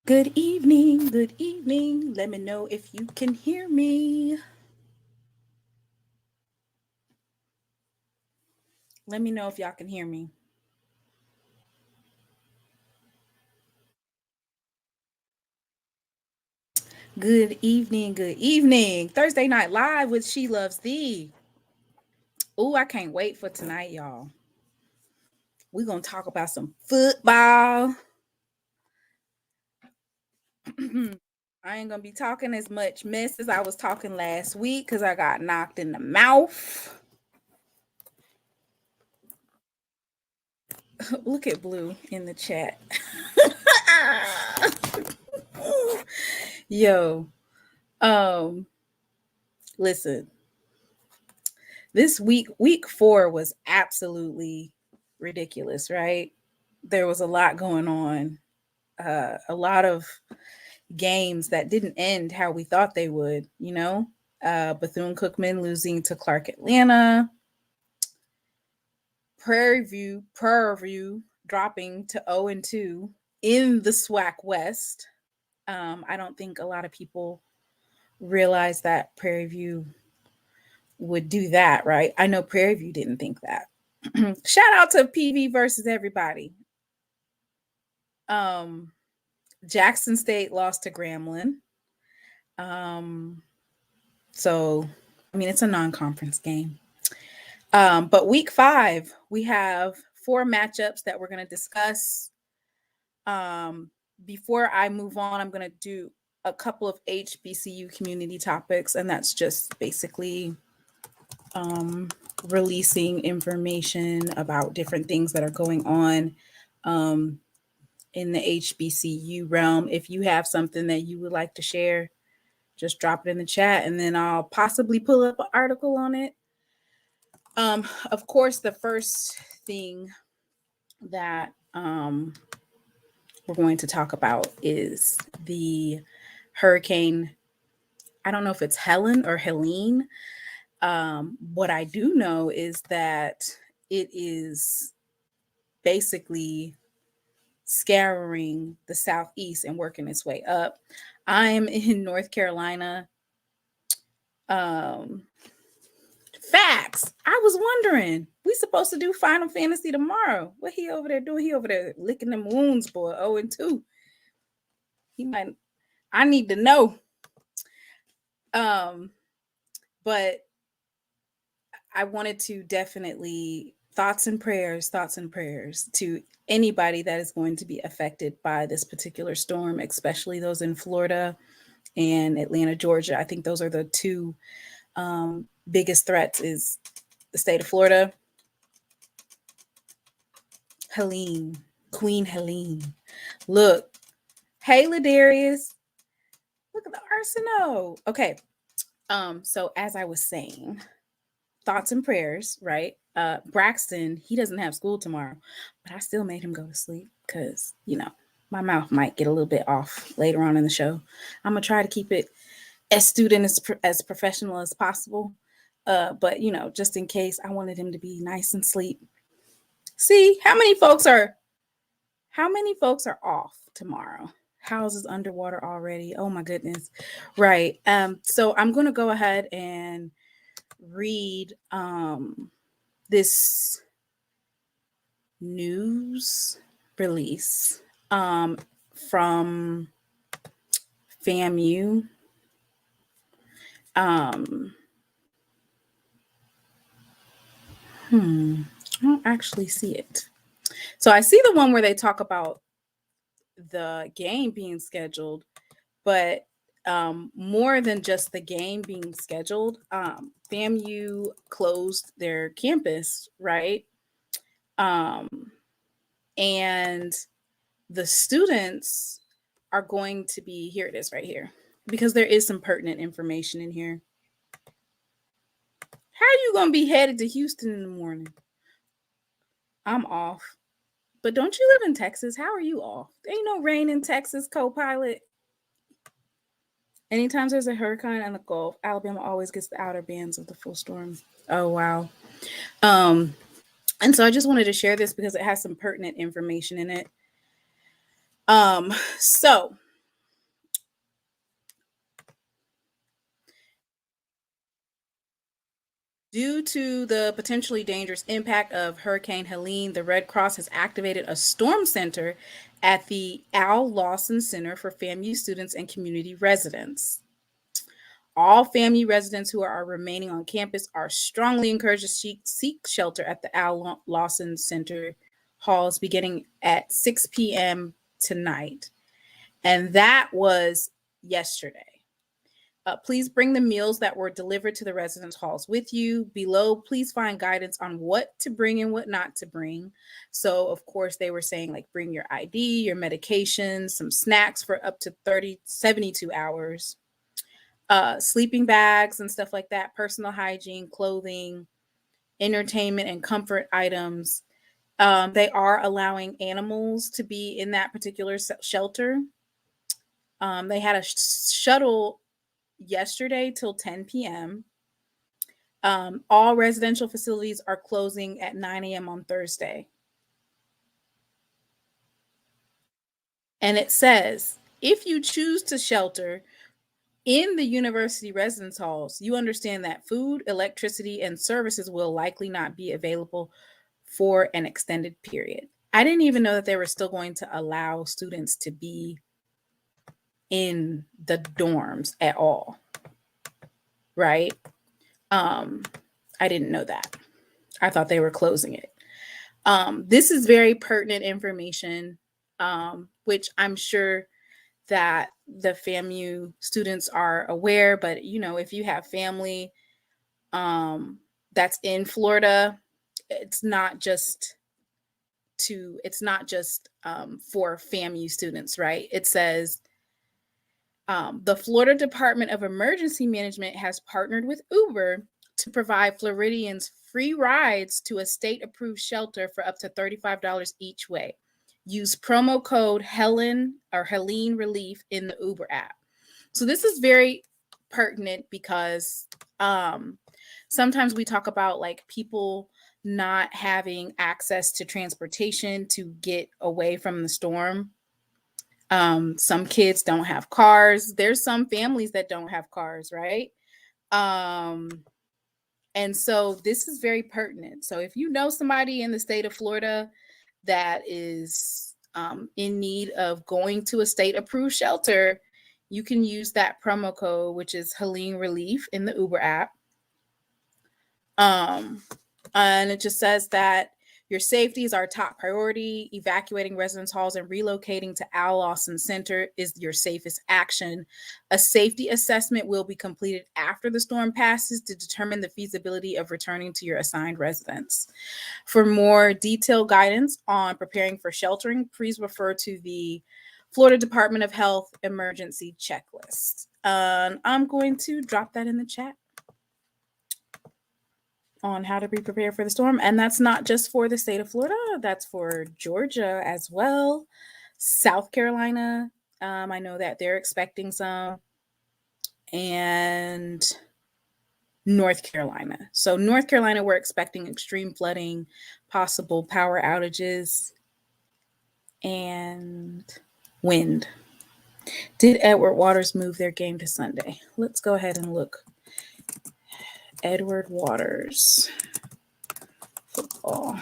Good evening. Good evening. Let me know if you can hear me. Let me know if y'all can hear me. Good evening. Good evening. Thursday Night Live with She Loves Thee. Oh, I can't wait for tonight, y'all. We're going to talk about some football. I ain't going to be talking as much mess as I was talking last week because I got knocked in the mouth. Look at Blue in the chat. Yo, listen. This week 4 was absolutely ridiculous, right? There was a lot going on. A lot of games that didn't end how we thought they would, Bethune-Cookman losing to Clark Atlanta. Prairie View dropping to 0-2 in the SWAC West. I don't think a lot of people realize that Prairie View would do that, right? I know Prairie View didn't think that. Shout out to PV versus everybody. Jackson State lost to Grambling. So, I mean, it's a non-conference game. But week 5, we have 4 matchups that we're going to discuss. Before I move on, I'm going to do a couple of HBCU community topics, and that's just basically releasing information about different things that are going on in the HBCU realm. If you have something that you would like to share, just drop it in the chat, and then I'll possibly pull up an article on it. Of course, the first thing that we're going to talk about is the hurricane. I don't know if it's Helen or Helene. What I do know is that it is basically scouring the southeast and working its way up. I'm in North Carolina. Facts. I was wondering, we supposed to do Final Fantasy tomorrow. What he over there doing? He over there licking them wounds, boy. 0-2. He might. I need to know. But I wanted to definitely thoughts and prayers to anybody that is going to be affected by this particular storm, especially those in Florida and Atlanta, Georgia. I think those are the two biggest threats is the state of Florida. Helene, Queen Helene. Look, hey Ladarius. Look at the arsenal. Okay. So as I was saying, thoughts and prayers, right? Braxton, he doesn't have school tomorrow, but I still made him go to sleep because, my mouth might get a little bit off later on in the show. I'm going to try to keep it as professional as possible. But, just in case, I wanted him to be nice and sleep. See, how many folks are off tomorrow? Houses underwater already. Oh my goodness. Right. So I'm going to go ahead and read this news release from FAMU. I don't actually see it. So I see the one where they talk about the game being scheduled, but more than just the game being scheduled, FAMU closed their campus, right? And the students are going to be, here it is right here, because there is some pertinent information in here. How are you going to be headed to Houston in the morning? I'm off. But don't you live in Texas? How are you off? There ain't no rain in Texas, co-pilot. Anytime there's a hurricane in the Gulf, Alabama always gets the outer bands of the full storm. Oh, wow. And so I just wanted to share this because it has some pertinent information in it. So Due to the potentially dangerous impact of Hurricane Helene, the Red Cross has activated a storm center at the Al Lawson Center for FAMU students and community residents. All FAMU residents who are remaining on campus are strongly encouraged to seek shelter at the Al Lawson Center halls beginning at 6 p.m. tonight. And that was yesterday. Please bring the meals that were delivered to the residence halls with you. Below, please find guidance on what to bring and what not to bring. So, of course, they were saying, like, bring your ID, your medications, some snacks for up to 72 hours, sleeping bags and stuff like that, personal hygiene, clothing, entertainment, and comfort items. They are allowing animals to be in that particular shelter. They had a shuttle yesterday till 10 p.m. All residential facilities are closing at 9 a.m. on Thursday. And it says, if you choose to shelter in the university residence halls, you understand that food, electricity, and services will likely not be available for an extended period. I didn't even know that they were still going to allow students to be in the dorms at all. Right? I didn't know that. I thought they were closing it. This is very pertinent information, which I'm sure that the FAMU students are aware, but if you have family that's in Florida, it's not just for FAMU students, right? It says the Florida Department of Emergency Management has partnered with Uber to provide Floridians free rides to a state-approved shelter for up to $35 each way. Use promo code Helene Relief in the Uber app. So this is very pertinent because sometimes we talk about like people not having access to transportation to get away from the storm. Some kids don't have cars. There's some families that don't have cars, right? And so this is very pertinent. So if you know somebody in the state of Florida that is in need of going to a state-approved shelter, you can use that promo code, which is Helene Relief in the Uber app. And it just says that your safety is our top priority. Evacuating residence halls and relocating to Al Lawson Center is your safest action. A safety assessment will be completed after the storm passes to determine the feasibility of returning to your assigned residence. For more detailed guidance on preparing for sheltering, please refer to the Florida Department of Health emergency checklist. I'm going to drop that in the chat on how to be prepared for the storm. And that's not just for the state of Florida, that's for Georgia as well. South Carolina, I know that they're expecting some, and North Carolina. So North Carolina, we're expecting extreme flooding, possible power outages, and wind. Did Edward Waters move their game to Sunday? Let's go ahead and look. Edward Waters football.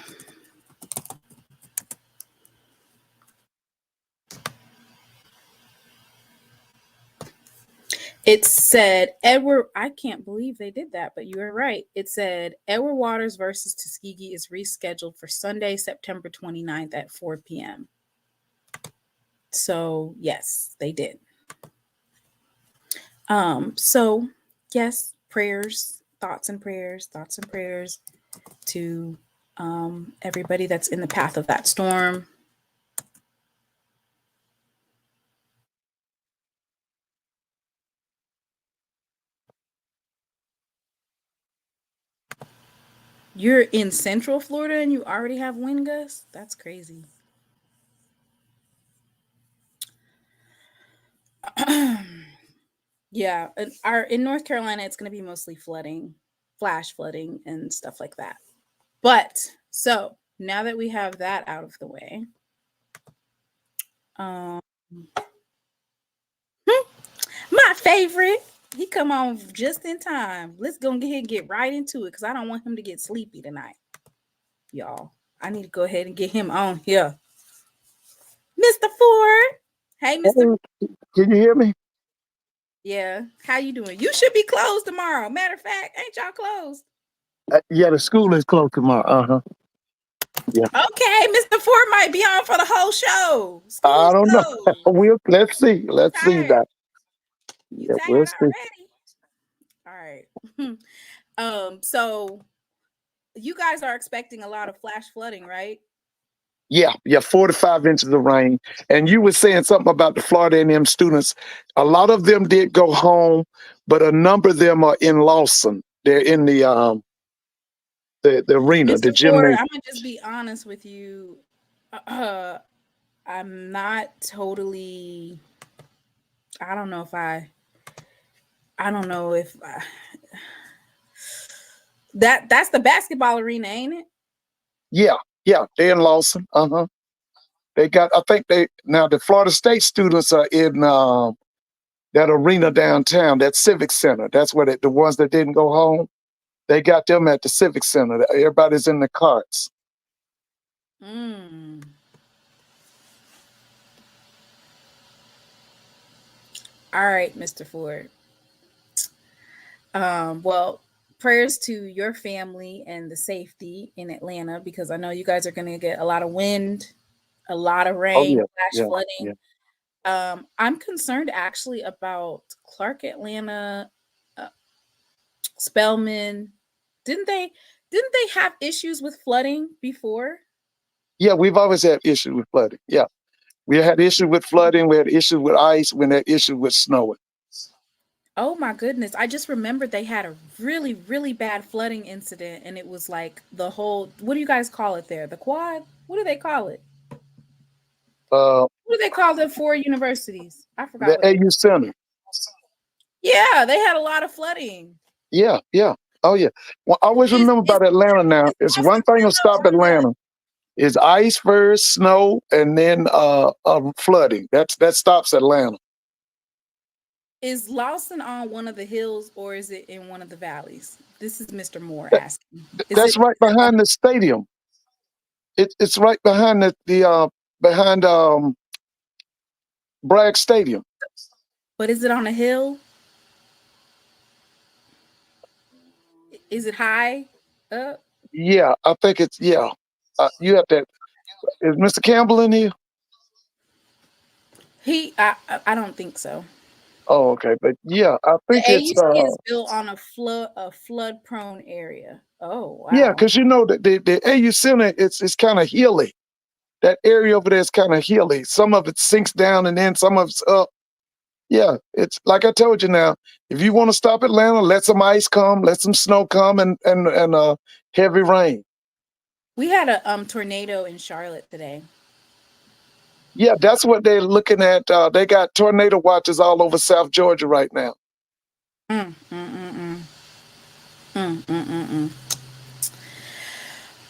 It said I can't believe they did that, but you were right. It said Edward Waters versus Tuskegee is rescheduled for Sunday, September 29th at 4 p.m. So yes, they did. So yes, thoughts and prayers to everybody that's in the path of that storm. You're in Central Florida and you already have wind gusts? That's crazy. Yeah, in North Carolina, it's going to be mostly flooding, flash flooding, and stuff like that. But so now that we have that out of the way, my favorite, He come on just in time. Let's go ahead and get right into it because I don't want him to get sleepy tonight, y'all. I need to go ahead and get him on here. Mr. Ford. Hey, Mr. Can you hear me? Yeah. How you doing? You should be closed tomorrow. Matter of fact, ain't y'all closed? Yeah, the school is closed tomorrow. Yeah. Okay, Mr. Ford might be on for the whole show. I School's don't know. closed. Let's see. You Let's see tired? that. You Yeah, we'll tired see. already? All right. So you guys are expecting a lot of flash flooding, right? Yeah, 45 inches of rain. And you were saying something about the Florida A&M students. A lot of them did go home, but a number of them are in Lawson. They're in the arena, the Mr. Ford, gymnasium. I'm gonna just be honest with you. I'm not totally. I don't know if I. I don't know if I, that's the basketball arena, ain't it? Yeah, they're in Lawson. They got. I think the Florida State students are in that arena downtown, that Civic Center. That's where the ones that didn't go home. They got them at the Civic Center. Everybody's in the carts. Mm. All right, Mr. Ford. Well, prayers to your family and the safety in Atlanta because I know you guys are going to get a lot of wind, a lot of Oh rain, yeah, flash yeah, flooding. yeah. I'm concerned actually about Clark Atlanta, uh, Spelman. Didn't they have issues with flooding before? Yeah, we've always had issues with flooding. Yeah, we had issues with flooding. We had issues with ice. We had issues with snowing. Oh my goodness. I just remembered they had a really, really bad flooding incident and it was like the whole what do you guys call it there? The quad? What do they call it? Uh, What do they call the four universities? I forgot the what they AU Center. Yeah, they had a lot of flooding. Yeah, yeah. Oh yeah. Well, I always Is remember is about Atlanta. Now, is it's Lawson one thing to on stop one of the Atlanta. Is ice first, snow, and then flooding. That stops Atlanta. is Lawson on one of the hills or is it in one of the valleys? This is Mr. Moore That, asking. Is that's it right behind the stadium. It's right behind behind Bragg Stadium. but is it on a hill? Is it high up? Yeah, I think it's yeah. You have to. Is Mr. Campbell in here? I don't think so. Oh, okay, but yeah, I The think it's AUC is built on a flood prone area. Oh yeah, wow. because you know the AU Center it's kind of hilly. That area over there is kind of hilly. Some of it sinks down and then some of it's up. Yeah, it's like I told you now. If you want to stop Atlanta, let some ice come, let some snow come, and heavy rain. We had a tornado in Charlotte today. Yeah, that's what they're looking at. They got tornado watches all over South Georgia right now. Mm, mm, mm, mm. Mm, mm, mm,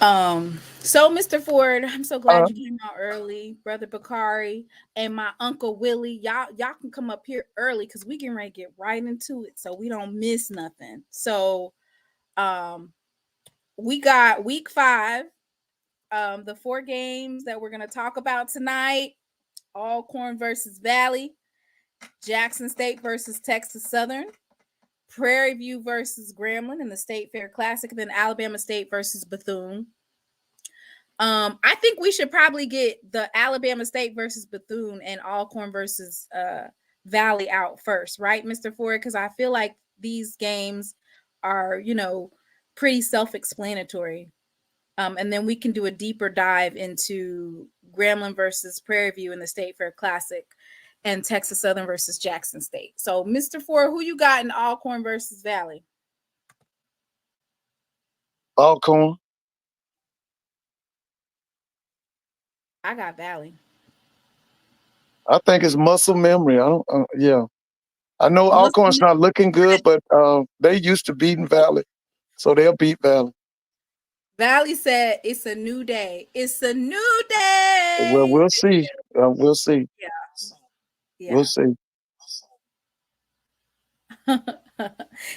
mm. So Mr. Ford, I'm so Uh, glad you came out early, Brother Bakari and my Uncle Willie. Y'all can come up here early because we can ready to get right into it so we don't miss nothing. So um we got week 5. The 4 games that we're gonna talk about tonight: Alcorn versus Valley, Jackson State versus Texas Southern, Prairie View versus Grambling in the State Fair Classic, and then Alabama State versus Bethune. I think we should probably get the Alabama State versus Bethune and Alcorn versus Valley out first, right, Mr. Ford? Because I feel like these games are, pretty self-explanatory. And then we can do a deeper dive into Grambling versus Prairie View in the State Fair Classic and Texas Southern versus Jackson State. So, Mr. Ford, who you got in Alcorn versus Valley? Alcorn. I got Valley. I think it's muscle memory. I don't. Yeah, I know Alcorn's Muslim not looking good, but they used to beating Valley, so they'll beat Valley. Valley said it's a new day. It's a new day. Well, we'll see. We'll see. Yeah, We'll yeah. see.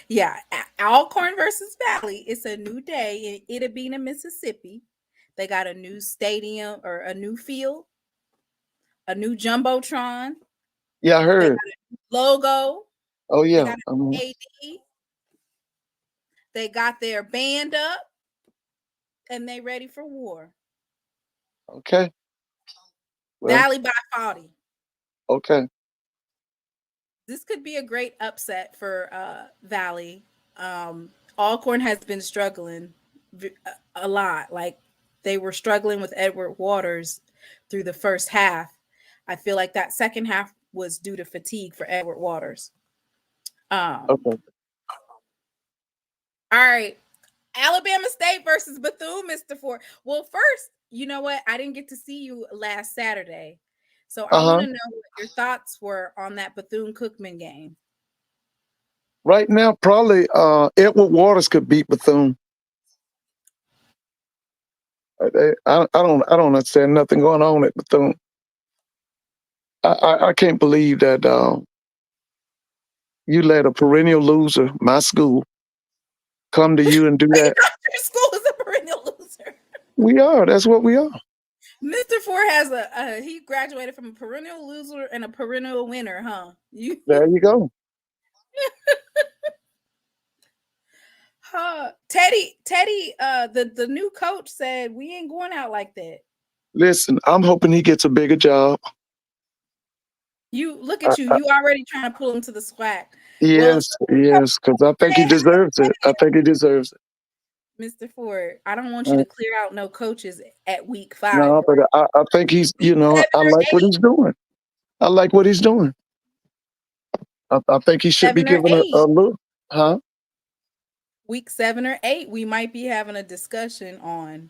Yeah, Alcorn versus Valley. It's a new day in Itabena, Mississippi. They got a new stadium or a new field, a new jumbotron. Yeah, I They got heard. a new logo. Oh They yeah. got an AD. They got their band up, and they ready for war. Okay. Well, Valley by 40. okay. This could be a great upset for Valley. Alcorn has been struggling a lot. Like they were struggling with Edward Waters through the first half. I feel like that second half was due to fatigue for Edward Waters. Um, Okay. all right, Alabama State versus Bethune, Mr. Ford. Well, first, you know what? I didn't get to see you last Saturday, so I want Uh-huh. to know what your thoughts were on that Bethune-Cookman game. Right now, probably Edward Waters could beat Bethune. I don't understand nothing going on at Bethune. I can't believe that you let a perennial loser, my school, come to you and do that. Your school is a perennial loser. We are. That's what we are. Mr. Ford has he graduated from a perennial loser and a perennial winner, huh? You There you go. Teddy, the new coach said we ain't going out like that. Listen, I'm hoping he gets a bigger job. You look I, at you, I, you already trying to pull him to the SWAC. Well, yes, yes, because I think he deserves it. I think he deserves it. Mr. Ford, I don't want you Uh, to clear out no coaches at week 5. no, but I think he's, 7 I or like what 8. he's doing. I like what he's doing. I think he should be 7 or given 8. a look. Huh? Week 7 or 8, we might be having a discussion on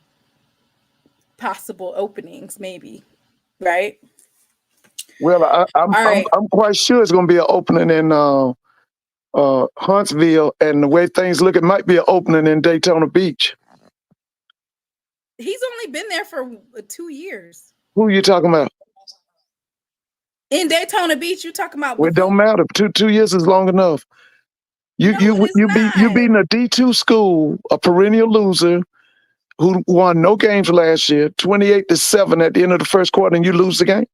possible openings, maybe. Right? Well, All right. I'm quite sure it's going to be an opening in Huntsville, and the way things look, it might be an opening in Daytona Beach. He's only been there for 2 years. Who are you talking about? In Daytona Beach, you talking about Well, it don't Bethune? matter. Two years is long enough. No, it is You not. beating a D2 school, a perennial loser who won no games last year, 28-7 at the end of the first quarter, and you lose the game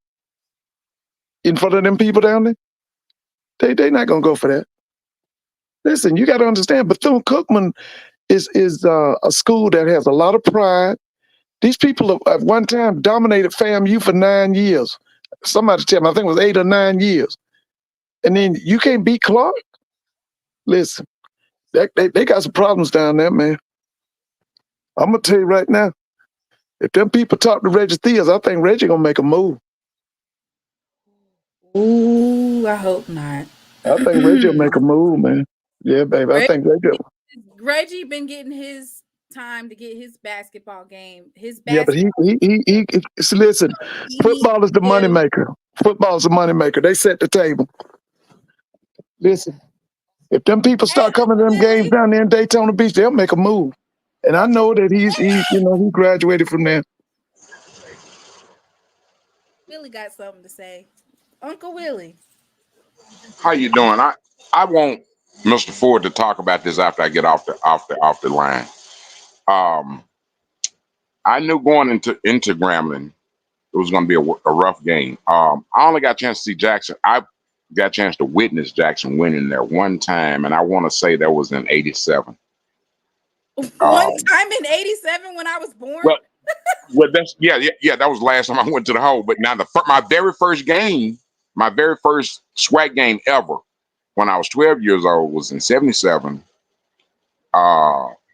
in front of them people down there. They not gonna go for that. Listen, you got to understand, Bethune-Cookman is a school that has a lot of pride. These people have, at one time dominated FAMU for 9 years. Somebody tell me, I think it was 8 or 9 years. And then you can't beat Clark? Listen, they got some problems down there, man. I'm going to tell you right now, if them people talk to Reggie Theus, I think Reggie going to make a move. Ooh, I hope not. I think Reggie will make a move, man. Yeah, baby. I Reggie, think Reggie. Reggie been getting his time to get his basketball game. His Yeah, but basketball listen, he football is the give moneymaker. Football is the moneymaker. They set the table. Listen, if them people start coming to them games Willie. down there in Daytona Beach, they'll make a move. And I know that he graduated from there. Willie got something to say. Uncle Willie. How you doing? I want Mr. Ford to talk about this after I get off the line. Um, I knew going into Grambling it was going to be a rough game. I only got a chance to see Jackson. I got a chance to witness Jackson winning there one time, and I want to say that was in '87. One Um, time in 87 when I was born. well, well, that's yeah. That was the last time I went to the hole. But now my very first game, my very first SWAC game ever, when I was 12 years old, was in '77.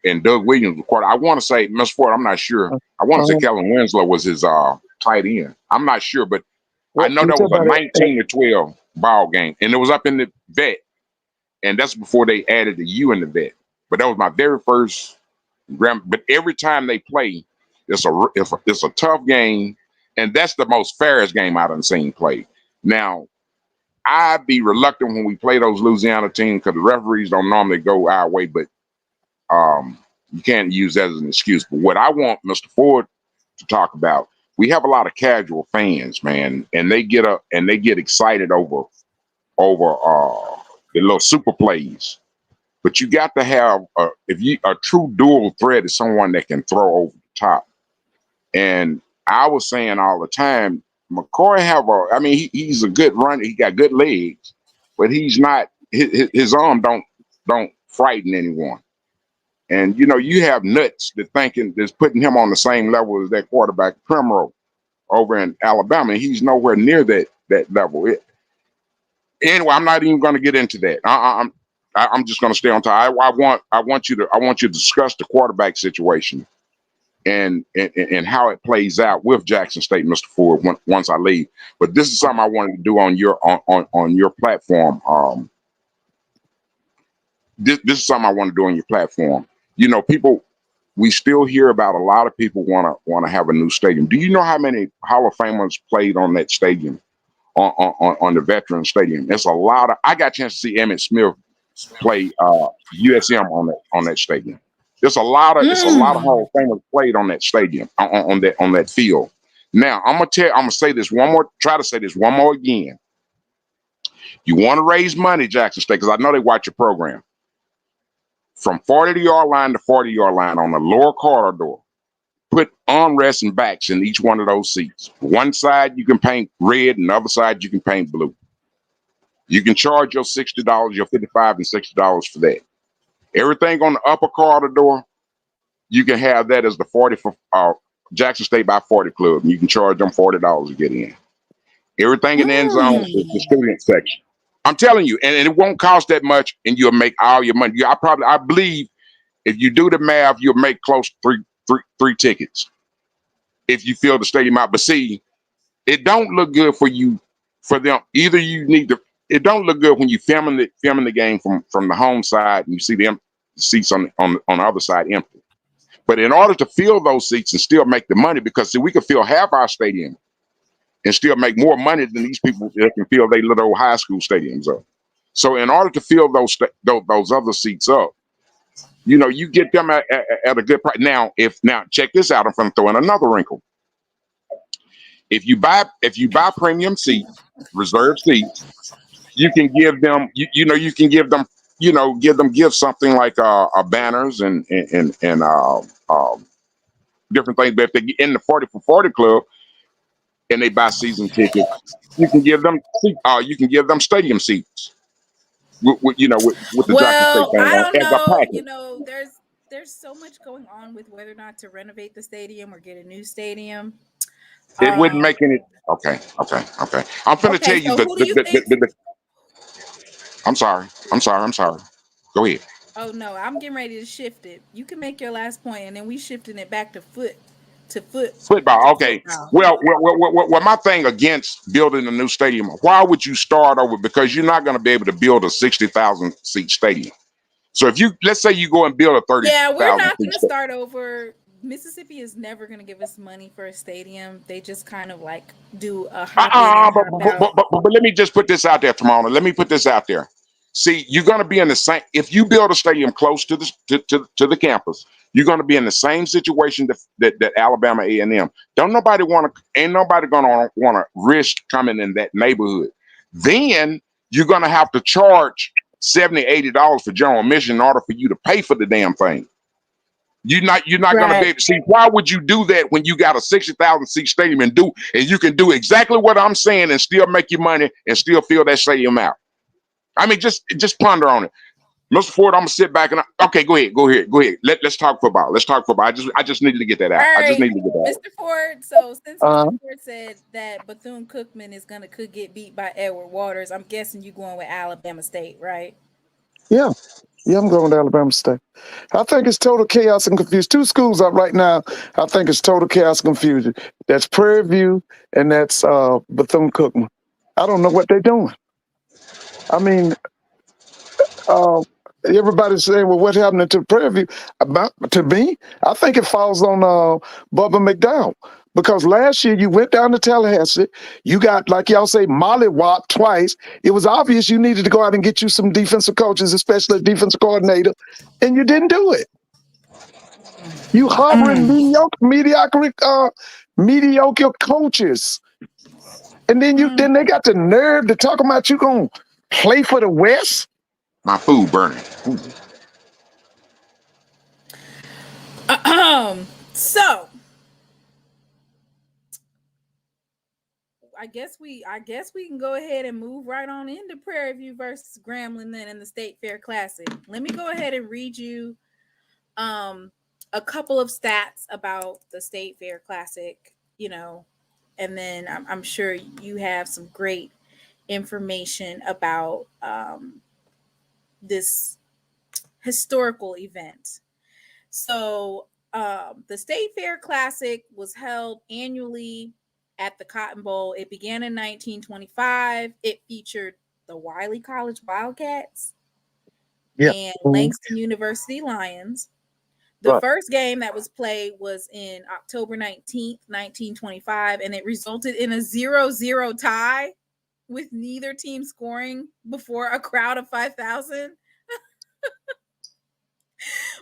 And Doug Williams was quarter. I want to say Mr. Ford. I'm not sure. I want to say Uh, Kellen Winslow was his tight end. I'm not sure, but I what know you that talking was a about? 19-12 ball game, and it was up in the vet, and that's before they added the U in the vet. But that was my very first. But every time they play, it's a tough game, and that's the most fairest game I done seen played. Now I'd be reluctant when we play those Louisiana teams because the referees don't normally go our way, but um, you can't use that as an excuse. But what I want Mr. Ford to talk about, we have a lot of casual fans, man, and they get up and they get excited over the little super plays. But you got to have a true dual threat is someone that can throw over the top. And I was saying all the time, McCoy I mean, he's a good runner. He got good legs, but he's not. His arm don't frighten anyone. And you have nuts that's putting him on the same level as that quarterback Primrose over in Alabama. And he's nowhere near that level. Anyway, I'm not even going to get into that. I'm just going to stay on top. I want you to discuss the quarterback situation and how it plays out with Jackson State, Mr. Ford, once I leave. But this is something I wanted to do on your platform. This is something I want to do on your platform. People, we still hear about a lot of people want to have a new stadium. Do you know how many Hall of Famers played on that stadium, on the Veteran Stadium? It's a lot. I got a chance to see Emmitt Smith play USM on that stadium. It's a lot of Hall of Famers played on that stadium, on that field. Now I'm gonna say this one more. Try to say this one more again. You want to raise money, Jackson State, because I know they watch your program. From 40-yard line to 40-yard line on the lower corridor, put armrests and backs in each one of those seats. One side you can paint red, and the other side you can paint blue. You can charge your $60, your $55 and $60 for that. Everything on the upper corridor, you can have that as the 40 for Jackson State by 40 club, and you can charge them $40 to get in. Everything in the end zone is the student section. I'm telling you, and it won't cost that much, and you'll make all your money. I believe if you do the math, you'll make close to three tickets if you fill the stadium out. But see, it don't look good for them. Either you need to. It don't look good when you filming the game from the home side and you see the seats on the other side empty. But in order to fill those seats and still make the money, because see, we can fill half our stadium and still make more money than these people that can fill their little high school stadiums up. So in order to fill those other seats up, you get them at a good price. Now check this out. I'm going to throw in another wrinkle. If you buy premium seats, reserved seats, you can give them give something like banners and different things. But if they get in the 40 for 40 club and they buy season tickets, you can give them stadium seats. With the Jackson State I don't as a know. package. There's so much going on with whether or not to renovate the stadium or get a new stadium. It wouldn't make any. Okay. I'm going to tell you so who do you think? I'm sorry. Go ahead. Oh no, I'm getting ready to shift it. You can make your last point, and then we shifting it back to football. Okay. Well, my thing against building a new stadium. Why would you start over? Because you're not going to be able to build a 60,000 seat stadium. So let's say you go and build a 30,000. Yeah, we're not going to start over. Mississippi is never going to give us money for a stadium. They just kind of like do a but let me just put this out there, Tamona. Let me put this out there. See, you're going to be in the same. If you build a stadium close to the campus, you're going to be in the same situation that Alabama A&M. Ain't nobody going to want to risk coming in that neighborhood. Then you're going to have to charge $70, $80 for general admission in order for you to pay for the damn thing. You're not going to be able to see. Why would you do that when you got a 60,000 seat stadium and you can do exactly what I'm saying and still make your money and still fill that stadium out? I mean, just ponder on it. Mr. Ford, I'm gonna sit back and okay, go ahead. Let's talk football. I just needed to get that out. Right. I just needed to get that out. Mr. Ford, so since Mr. Ford said that Bethune-Cookman could get beat by Edward Waters, I'm guessing you going with Alabama State, right? Yeah, I'm going with Alabama State. I think it's total chaos and confusion. Two schools up right now. I think it's total chaos and confusion. That's Prairie View and that's Bethune-Cookman. I don't know what they're doing. I mean, everybody's saying, well, what happened to Prairie View? To me, I think it falls on Bubba McDowell. Because last year you went down to Tallahassee, you got, like y'all say, mollywopped twice. It was obvious you needed to go out and get you some defensive coaches, especially a defensive coordinator, and you didn't do it. You hovering mediocre coaches. And then they got the nerve to talk about you gonna play for the West. My food burning. Ooh. So I guess we can go ahead and move right on into Prairie View versus Grambling then in the State Fair Classic. Let me go ahead and read you a couple of stats about the State Fair Classic, and then I'm sure you have some great information about this historical event. So, the State Fair Classic was held annually at the Cotton Bowl. It began in 1925. It featured the Wiley College Wildcats Yeah. and Mhm. Langston University Lions. The Right. first game that was played was in October 19th, 1925, and it resulted in a 0-0 tie with neither team scoring before a crowd of 5,000.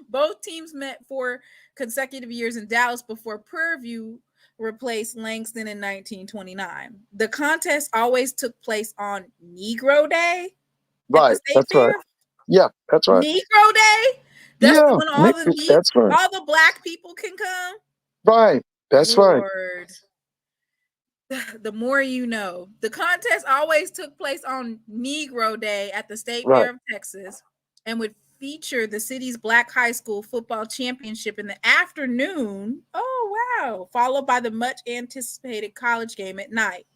Both teams met for consecutive years in Dallas before Prairie View replaced Langston in 1929. The contest always took place on Negro Day at the Right. State That's right. Fair. Yeah, that's right. Negro Day? That's Yeah, when that's right. all the black people can come. Right. That's right. Lord, the more you know. The contest always took place on Negro Day at the State Right. Fair of Texas and would feature the city's black high school football championship in the afternoon. Oh, wow. Followed by the much anticipated college game at night.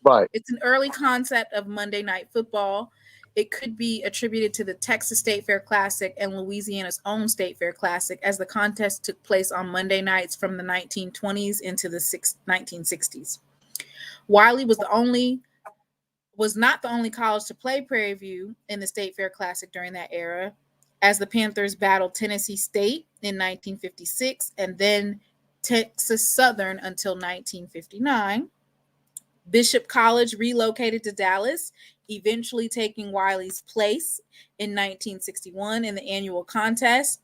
Right. It's an early concept of Monday Night Football. It could be attributed to the Texas State Fair Classic and Louisiana's own State Fair Classic, as the contest took place on Monday nights from the 1920s into the 1960s. Wiley was not the only college to play Prairie View in the State Fair Classic during that era, as the Panthers battled Tennessee State in 1956 and then Texas Southern until 1959. Bishop College relocated to Dallas, eventually taking Wiley's place in 1961 in the annual contest.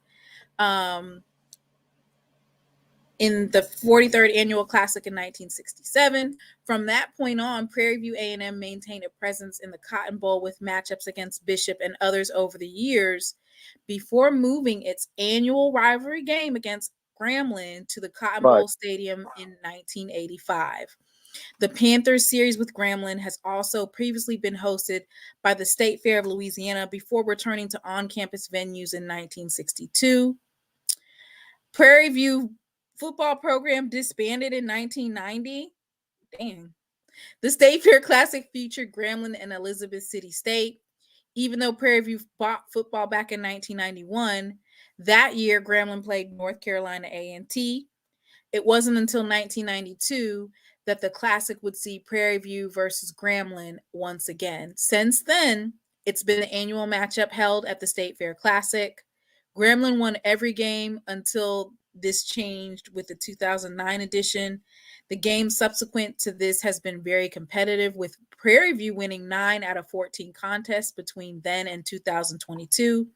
In the 43rd Annual Classic in 1967. From that point on, Prairie View A&M maintained a presence in the Cotton Bowl with matchups against Bishop and others over the years before moving its annual rivalry game against Grambling to the Cotton Right. Bowl Stadium in 1985. The Panthers series with Grambling has also previously been hosted by the State Fair of Louisiana before returning to on-campus venues in 1962. Prairie View football program disbanded in 1990. Dang. The State Fair Classic featured Grambling and Elizabeth City State. Even though Prairie View bought football back in 1991, that year Grambling played North Carolina A&T. It wasn't until 1992 that the Classic would see Prairie View versus Grambling once again. Since then, it's been the annual matchup held at the State Fair Classic. Grambling won every game until this changed with the 2009 edition. The game subsequent to this has been very competitive, with Prairie View winning 9 out of 14 contests between then and 2022.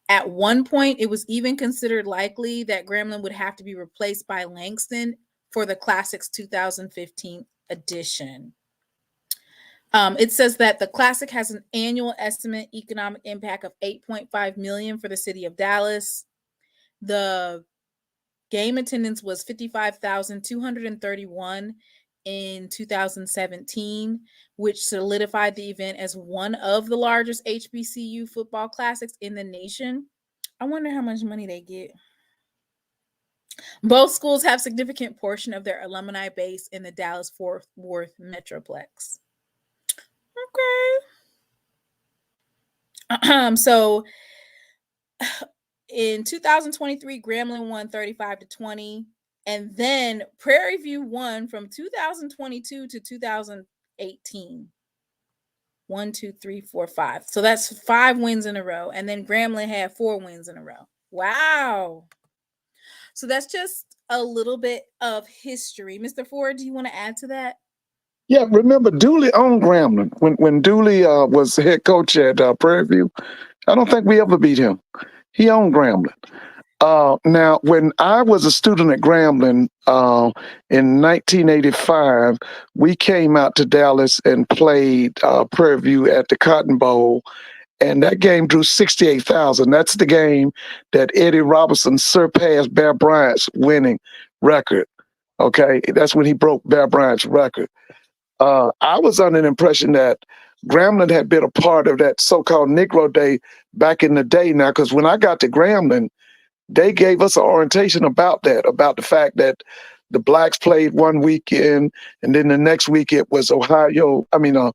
At one point, it was even considered likely that Grambling would have to be replaced by Langston for the Classic's 2015 edition. It says that the Classic has an annual estimate economic impact of $8.5 million for the city of Dallas. The game attendance was 55,231 in 2017, which solidified the event as one of the largest HBCU football classics in the nation. I wonder how much money they get. Both schools have significant portion of their alumni base in the Dallas-Fort Worth Metroplex. Okay. So in 2023, Grambling won 35-20. And then Prairie View won from 2022 to 2018. 1, 2, 3, 4, 5. So that's 5 wins in a row. And then Grambling had 4 wins in a row. Wow. So that's just a little bit of history. Mr. Ford, do you want to add to that? Yeah, remember Dooley owned Grambling when Dooley was the head coach at Prairie View. I don't think we ever beat him. He owned Grambling. Now, when I was a student at Grambling in 1985, we came out to Dallas and played Prairie View at the Cotton Bowl. and that game drew 68,000. That's the game that Eddie Robinson surpassed Bear Bryant's winning record. Okay, that's when he broke Bear Bryant's record. I was under the impression that Grambling had been a part of that so-called Negro Day back in the day now, because when I got to Grambling, they gave us an orientation about that, about the fact that the blacks played one weekend, and then the next week it was Oklahoma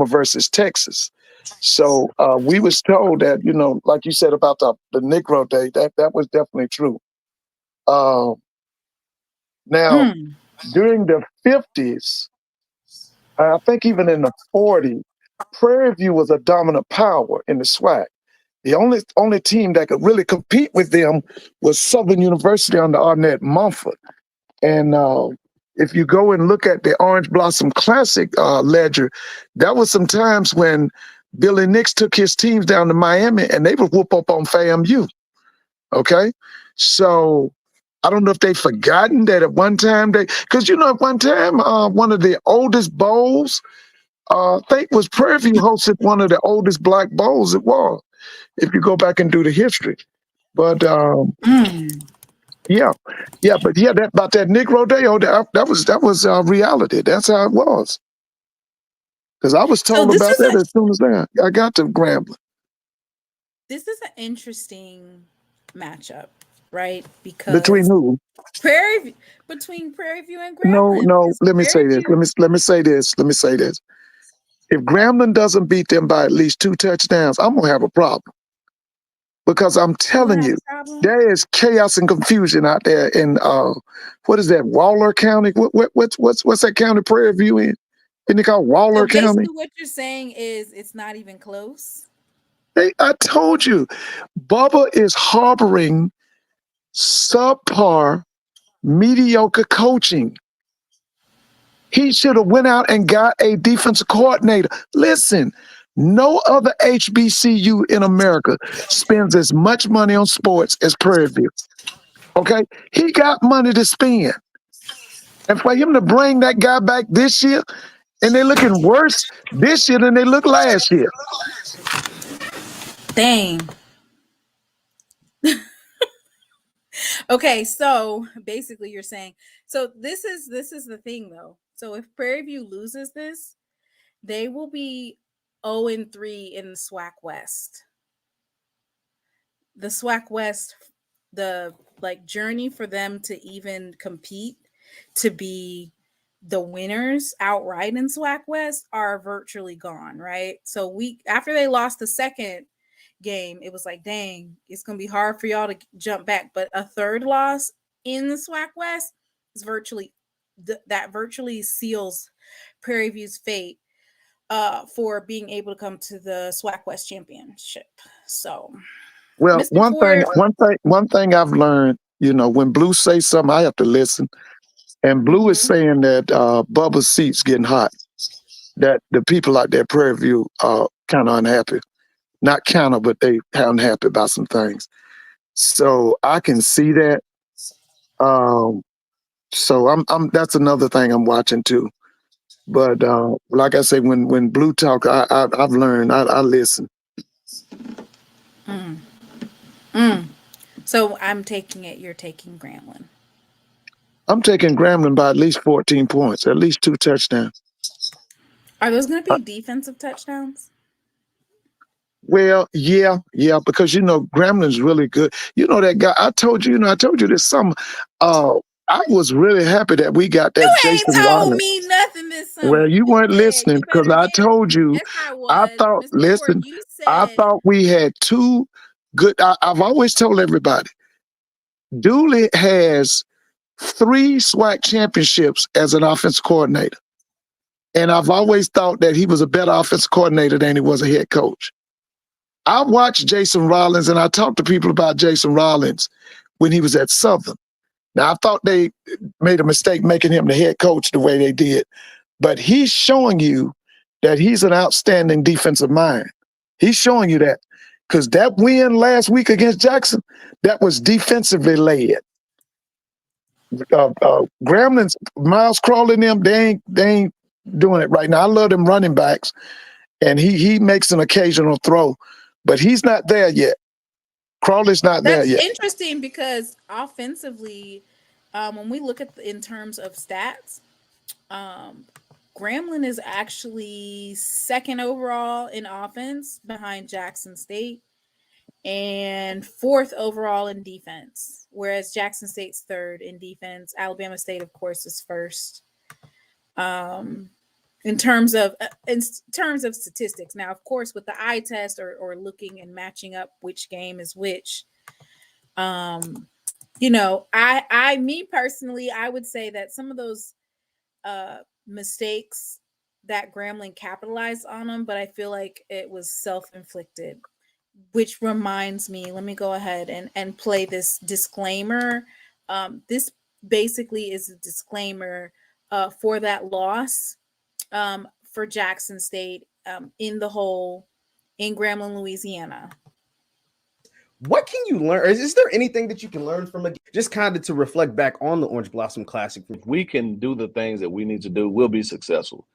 versus Texas. So we was told that, like you said about the Negro Day, that was definitely true. Now, during the 50s, I think even in the 40s, Prairie View was a dominant power in the SWAC. The only team that could really compete with them was Southern University under Arnett Mumford. And if you go and look at the Orange Blossom Classic ledger, that was some times when Billy Nix took his teams down to Miami and they would whoop up on FAMU. Okay? So I don't know if they've forgotten that at one time because at one time, one of the oldest bowls, I think was Prairie View hosted one of the oldest black bowls it was, if you go back and do the history. But yeah, that about that Negro Day, that was reality. That's how it was. Because I was told about that as soon as I got to Grambling. This is an interesting matchup, right? Because between who? Between Prairie View and Grambling. No. Let me say this. Let me say this. If Grambling doesn't beat them by at least 2 touchdowns, I'm gonna have a problem. Because I'm telling you, there is chaos and confusion out there in what is that, Waller County? What's that county Prairie View in? Isn't it called Waller County? What you're saying is it's not even close. Hey, I told you, Bubba is harboring subpar, mediocre coaching. He should have went out and got a defensive coordinator. Listen, no other HBCU in America spends as much money on sports as Prairie View. Okay? He got money to spend. And for him to bring that guy back this year, and they're looking worse this year than they looked last year. Dang. Okay, so basically you're saying, so this is the thing though. So if Prairie View loses this, they will be 0-3 in the SWAC West. The SWAC West, the journey for them to even compete to be the winners outright in SWAC West are virtually gone, right? So after they lost the second game, it was like, dang, it's gonna be hard for y'all to jump back. But a third loss in the SWAC West is virtually seals Prairie View's fate for being able to come to the SWAC West championship. So, well, one thing I've learned, when Blue says something, I have to listen. And Blue is saying that Bubba's seat's getting hot. That the people out there at Prairie View are kind of unhappy. Not kind of, but they unhappy about some things. So I can see that. So I'm that's another thing I'm watching too. But like I say, when Blue talk, I've learned. I listen. So I'm taking it. You're taking Grambling. I'm taking Grambling by at least 14 points, at least 2 touchdowns. Are those going to be defensive touchdowns? Well, yeah, because Grambling's really good. That guy. I told you this summer. I was really happy that we got that. You Jason ain't told Rollins. Me nothing this summer. Well, you weren't listening because I told you. Yes, I was. I thought. Mr. Listen, Ford, you said, I thought we had 2 good. I've always told everybody, Dooley has 3 SWAC championships as an offensive coordinator. And I've always thought that he was a better offensive coordinator than he was a head coach. I watched Jason Rollins, and I talked to people about Jason Rollins when he was at Southern. Now, I thought they made a mistake making him the head coach the way they did. But he's showing you that he's an outstanding defensive mind. He's showing you that. Because that win last week against Jackson, that was defensively led. Grambling's Miles Crawley and them, they ain't doing it right now. I love them running backs. and he makes an occasional throw, but he's not there yet. Crawley's not there That's yet. interesting because offensively, when we look at in terms of stats, Grambling is actually second overall in offense behind Jackson State and fourth overall in defense, whereas Jackson State's third in defense. Alabama State, of course, is first. In terms of statistics. Now, of course, with the eye test or looking and matching up which game is which, you know, me personally, I would say that some of those mistakes that Grambling capitalized on them, but I feel like it was self-inflicted, which reminds me, let me go ahead and play this disclaimer. This basically is a disclaimer for that loss for Jackson State in the hole in Grambling, Louisiana. What can you learn? Is there anything that you can learn from it? Just kind of to reflect back on the Orange Blossom Classic. If we can do the things that we need to do, we'll be successful.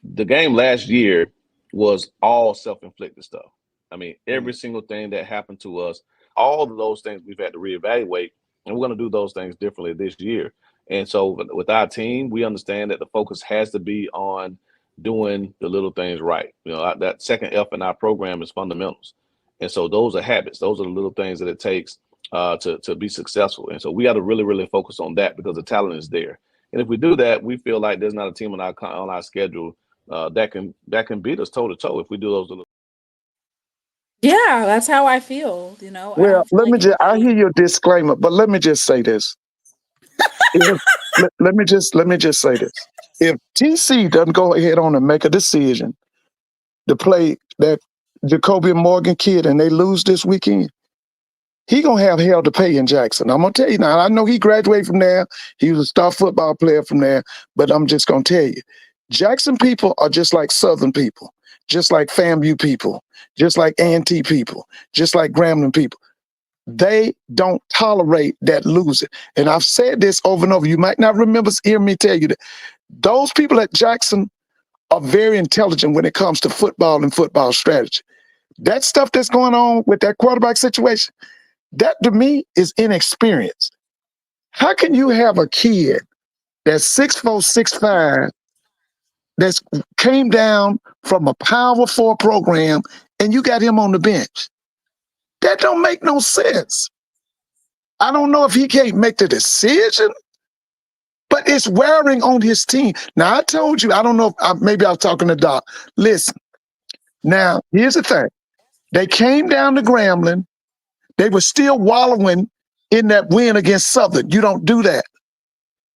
The game last year was all self-inflicted stuff. I mean, every single thing that happened to us, all of those things we've had to reevaluate, and we're going to do those things differently this year. And so with our team, we understand that the focus has to be on doing the little things right. You know, that second F in our program is fundamentals. And so those are habits. Those are the little things that it takes to be successful. And so we got to really, really focus on that because the talent is there. And if we do that, we feel like there's not a team on our schedule that can beat us toe to toe if we do those little. Yeah, that's how I feel. You know. Well, I hear your disclaimer, but let me just say this. let me just say this. If TC doesn't go ahead on and make a decision to play that Jacoby Morgan kid and they lose this weekend, he gonna have hell to pay in Jackson. I'm gonna tell you now. I know he graduated from there. He was a star football player from there, but I'm just gonna tell you, Jackson people are just like Southern people, just like FAMU people, just like A&T people, just like Grambling people. They don't tolerate that losing. And I've said this over and over. You might not remember hearing me tell you that. Those people at Jackson are very intelligent when it comes to football and football strategy. That stuff that's going on with that quarterback situation, that to me is inexperience. How can you have a kid that's 6'4", 6'5", that's came down from a Power 4 program and you got him on the bench? That don't make no sense. I don't know if he can't make the decision, but it's wearing on his team. Now, I told you, I don't know if maybe I was talking to Doc. Listen, now, here's the thing. They came down to Grambling. They were still wallowing in that win against Southern. You don't do that.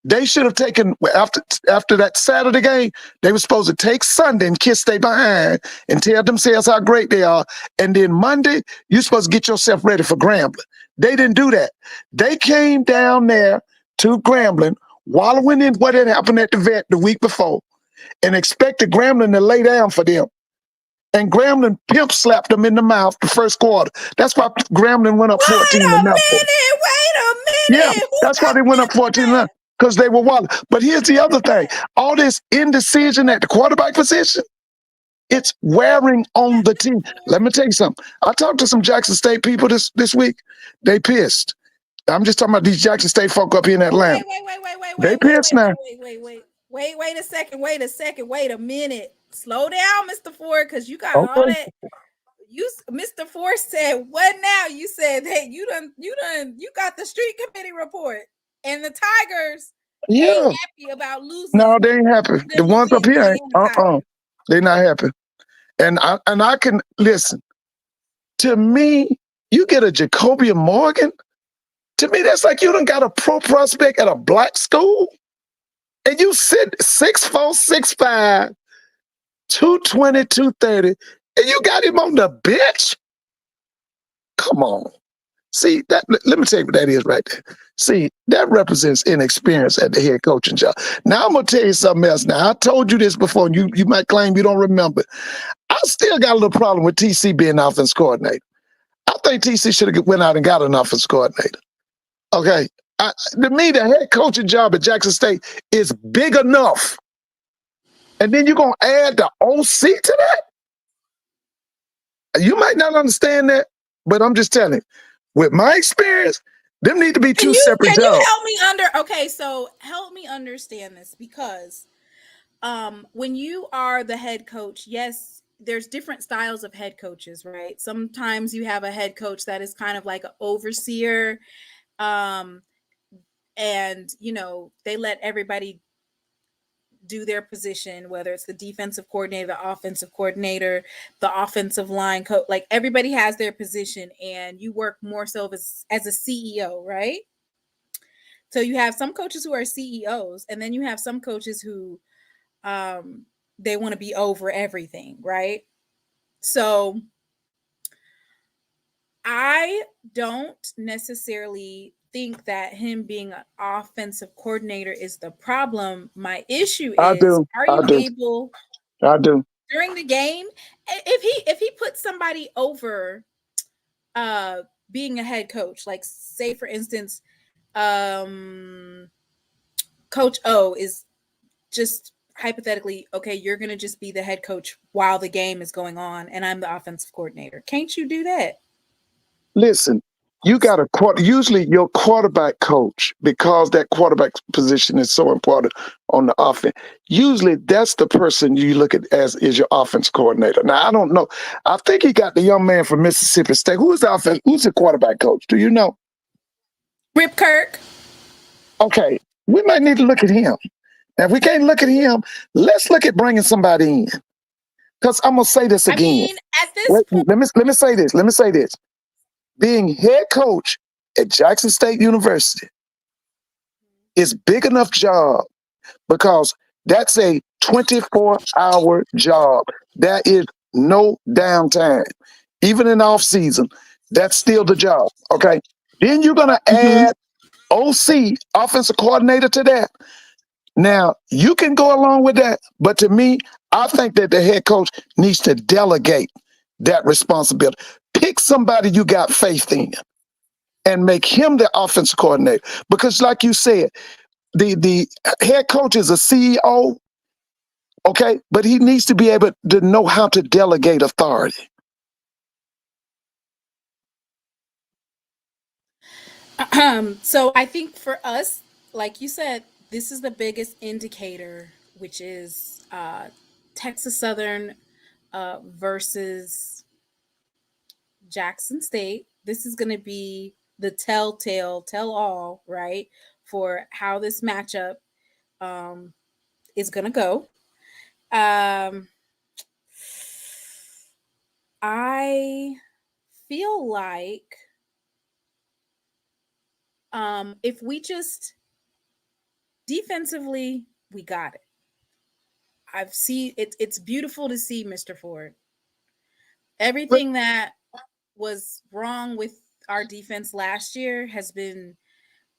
They should have taken, after that Saturday game, they were supposed to take Sunday and kiss their behind and tell themselves how great they are. And then Monday, you're supposed to get yourself ready for Grambling. They didn't do that. They came down there to Grambling, wallowing in what had happened at the vet the week before, and expected Grambling to lay down for them. And Grambling pimp slapped them in the mouth the first quarter. That's why Grambling went up 14 to nothing. Wait a minute. Yeah, that's why they went up 14 to nothing, because they were wild. But here's the other thing. All this indecision at the quarterback position, it's wearing on the team. Let me tell you something. I talked to some Jackson State people this week. They pissed. I'm just talking about these Jackson State folk up here in Atlanta. They pissed now. Wait a second. Wait a minute. Slow down, Mr. Ford, because you got all that. Mr. Ford said, what now? You said, hey, you got the street committee report. And the Tigers ain't happy about losing. No, they ain't happy. The ones up here ain't. They're not happy. And I can listen. To me, you get a Jacoby Morgan. To me, that's like you done got a pro prospect at a black school, and you sit 6'4", 6'5", 220, 230, and you got him on the bench. Come on. See, that. Let me tell you what that is right there. See, that represents inexperience at the head coaching job. Now, I'm going to tell you something else. Now, I told you this before, and you might claim you don't remember. I still got a little problem with TC being offense coordinator. I think TC should have went out and got an offense coordinator. Okay? To me, the head coaching job at Jackson State is big enough. And then you're going to add the OC to that? You might not understand that, but I'm just telling you, with my experience, them need to be two separate Can you jobs. help me okay, so help me understand this, because when you are the head coach, yes, there's different styles of head coaches, right? Sometimes you have a head coach that is kind of like an overseer, and they let everybody do their position, whether it's the defensive coordinator, the offensive coordinator, the offensive line coach. Like, everybody has their position, and you work more so as a CEO, right? So you have some coaches who are CEOs, and then you have some coaches who they want to be over everything, right? So I don't necessarily think that him being an offensive coordinator is the problem. My issue I is, do. are I you do. able I do. during the game, if he puts somebody over being a head coach, like, say for instance, Coach O is just hypothetically, okay, you're going to just be the head coach while the game is going on, and I'm the offensive coordinator. Can't you do that? Listen, you got usually your quarterback coach, because that quarterback position is so important on the offense. Usually that's the person you look at as is your offense coordinator. Now, I don't know. I think he got the young man from Mississippi State. Who's the quarterback coach? Do you know? Rip Kirk. Okay, we might need to look at him. Now, if we can't look at him, let's look at bringing somebody in. Because I'm gonna say this again. I mean, at this point, let me say this. Let me say this. Being head coach at Jackson State University is big enough job, because that's a 24-hour job. There is no downtime. Even in off season, that's still the job. Okay. Then you're gonna add OC, offensive coordinator, to that. Now, you can go along with that, but to me, I think that the head coach needs to delegate that responsibility. Pick somebody you got faith in and make him the offensive coordinator. Because like you said, the head coach is a CEO, okay, but he needs to be able to know how to delegate authority. So I think for us, like you said, this is the biggest indicator, which is Texas Southern versus Jackson State. This is going to be the tell all, right, for how this matchup is going to go. I feel like if we just defensively, we got it. It's beautiful to see, Mr. Ford. Everything that was wrong with our defense last year has been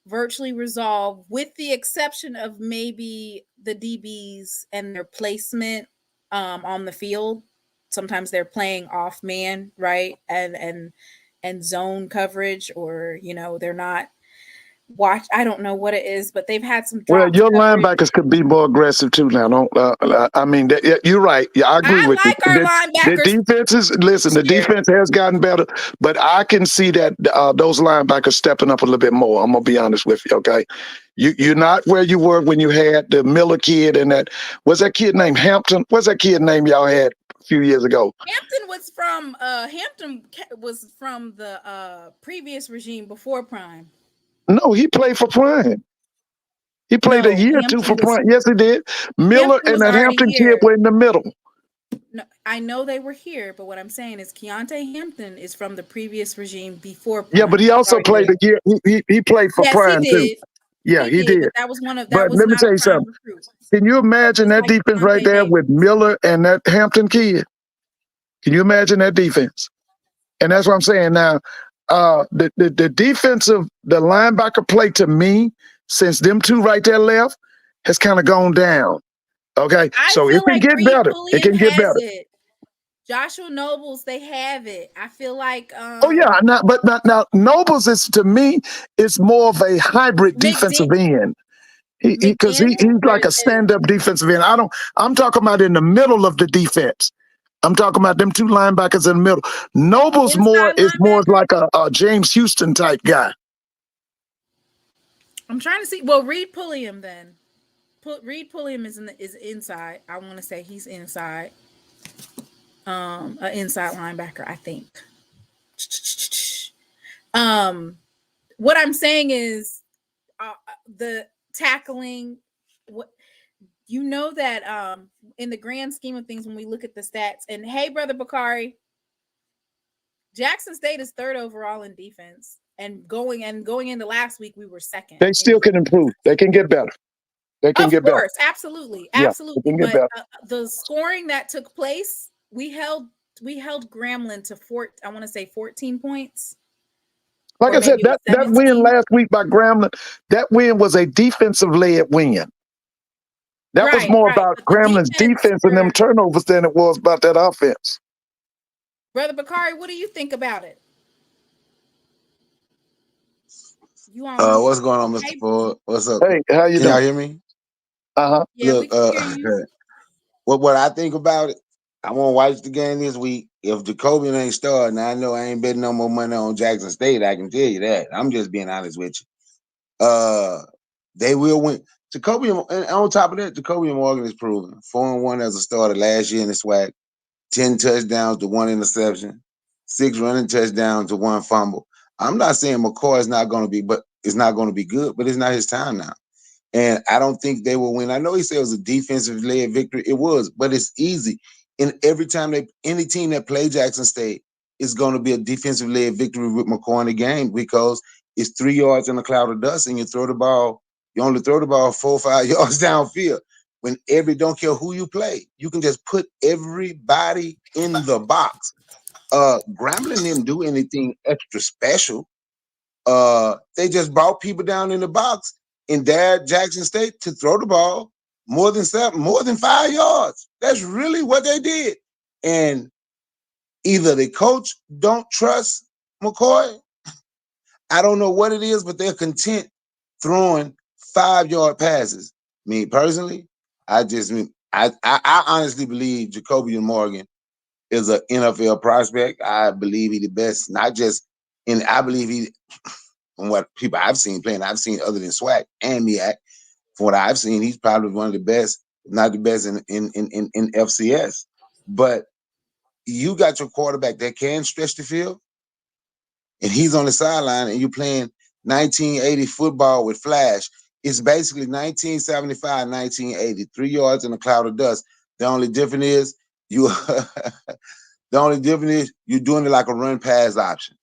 virtually resolved, with the exception of maybe the DBs and their placement on the field. Sometimes they're playing off man, right? And zone coverage, or they're not I don't know what it is, but they've had some Well, drops. your linebackers could be more aggressive too. Now, don't. I mean, you're right. Yeah, I agree with you. Like our linebackers. The defense is. Listen, the defense has gotten better, but I can see that those linebackers stepping up a little bit more. I'm gonna be honest with you. Okay, you're not where you were when you had the Miller kid and that kid named Hampton. What's that kid name y'all had a few years ago? Hampton was from the previous regime before Prime. No, he played for Prime. He played a year or two for Prime. Yes, he did. Miller and that Hampton kid were in the middle. No, I know they were here, but what I'm saying is Keontae Hampton is from the previous regime before Prime. Yeah, but he also played a year. He played for Prime too. Yeah, he did. But that was one of But let me tell you something. Can you imagine that defense right there with Miller and that Hampton kid? Can you imagine that defense? And that's what I'm saying now. The linebacker play, to me, since them two right there left, has kind of gone down. Okay, so it can get better. It can get better. Joshua Nobles, they have it. I feel like. Oh yeah, now Nobles is, to me, it's more of a hybrid defensive end. Because he's like a stand-up defensive end. I'm talking about in the middle of the defense. I'm talking about them two linebackers in the middle. Noble's Inside is more linebacker? like a James Houston type guy. I'm trying to see. Well, Reed Pulliam then. Reed Pulliam is inside. I want to say he's inside. An inside linebacker, I think. What I'm saying is, the tackling. What you know that in the grand scheme of things, when we look at the stats, and hey, brother Bakari, Jackson State is 3rd overall in defense, and going into last week, we were 2nd. They still can improve. They can get better. They can Of get better. course, absolutely, Yeah, absolutely. they can get But better. the scoring that took place, we held Grambling to 14 points. Like Or I said, maybe it was that win 17. last week by Grambling, that win was a defensive-led win. That was Right, more right. about But the Gramblin's defense and them for turnovers than it was about that offense. Brother Bakari, what do you think about it? You on mute. What's going on, Mr. Hey, Ford? What's up? Hey, how you Can y'all doing? hear me? Uh-huh. yeah, we Look, can hear you. what I think about it, I want to watch the game this week. If Jacoby ain't starting, I know I ain't betting no more money on Jackson State. I can tell you that. I'm just being honest with you. They will win. Jacoby, and on top of that, Jacoby Morgan is proven 4-1 as a starter last year in the SWAC, 10 touchdowns to 1 interception, 6 running touchdowns to 1 fumble. I'm not saying McCoy is not going to be, but it's not going to be good, but it's not his time now. And I don't think they will win. I know he said it was a defensive-led victory. It was, but it's easy. And every time any team that play Jackson State is going to be a defensive-led victory with McCoy in the game because it's 3 yards in a cloud of dust and you only throw the ball 4 or 5 yards downfield. When don't care who you play, you can just put everybody in the box. Grambling didn't do anything extra special. They just brought people down in the box and dared Jackson State to throw the ball more than 5 yards. That's really what they did. And either the coach don't trust McCoy, I don't know what it is, but they're content throwing 5-yard passes. Me personally, I honestly believe Jacoby Morgan is an NFL prospect. I believe he's the best, not just I believe he, from what people I've seen playing, I've seen other than SWAC and MEAC. From what I've seen, he's probably one of the best, if not the best in FCS. But you got your quarterback that can stretch the field, and he's on the sideline, and you're playing 1980 football with flash. It's basically 1975, 1980, 3 yards in a cloud of dust. The only difference is you're doing it like a run pass option.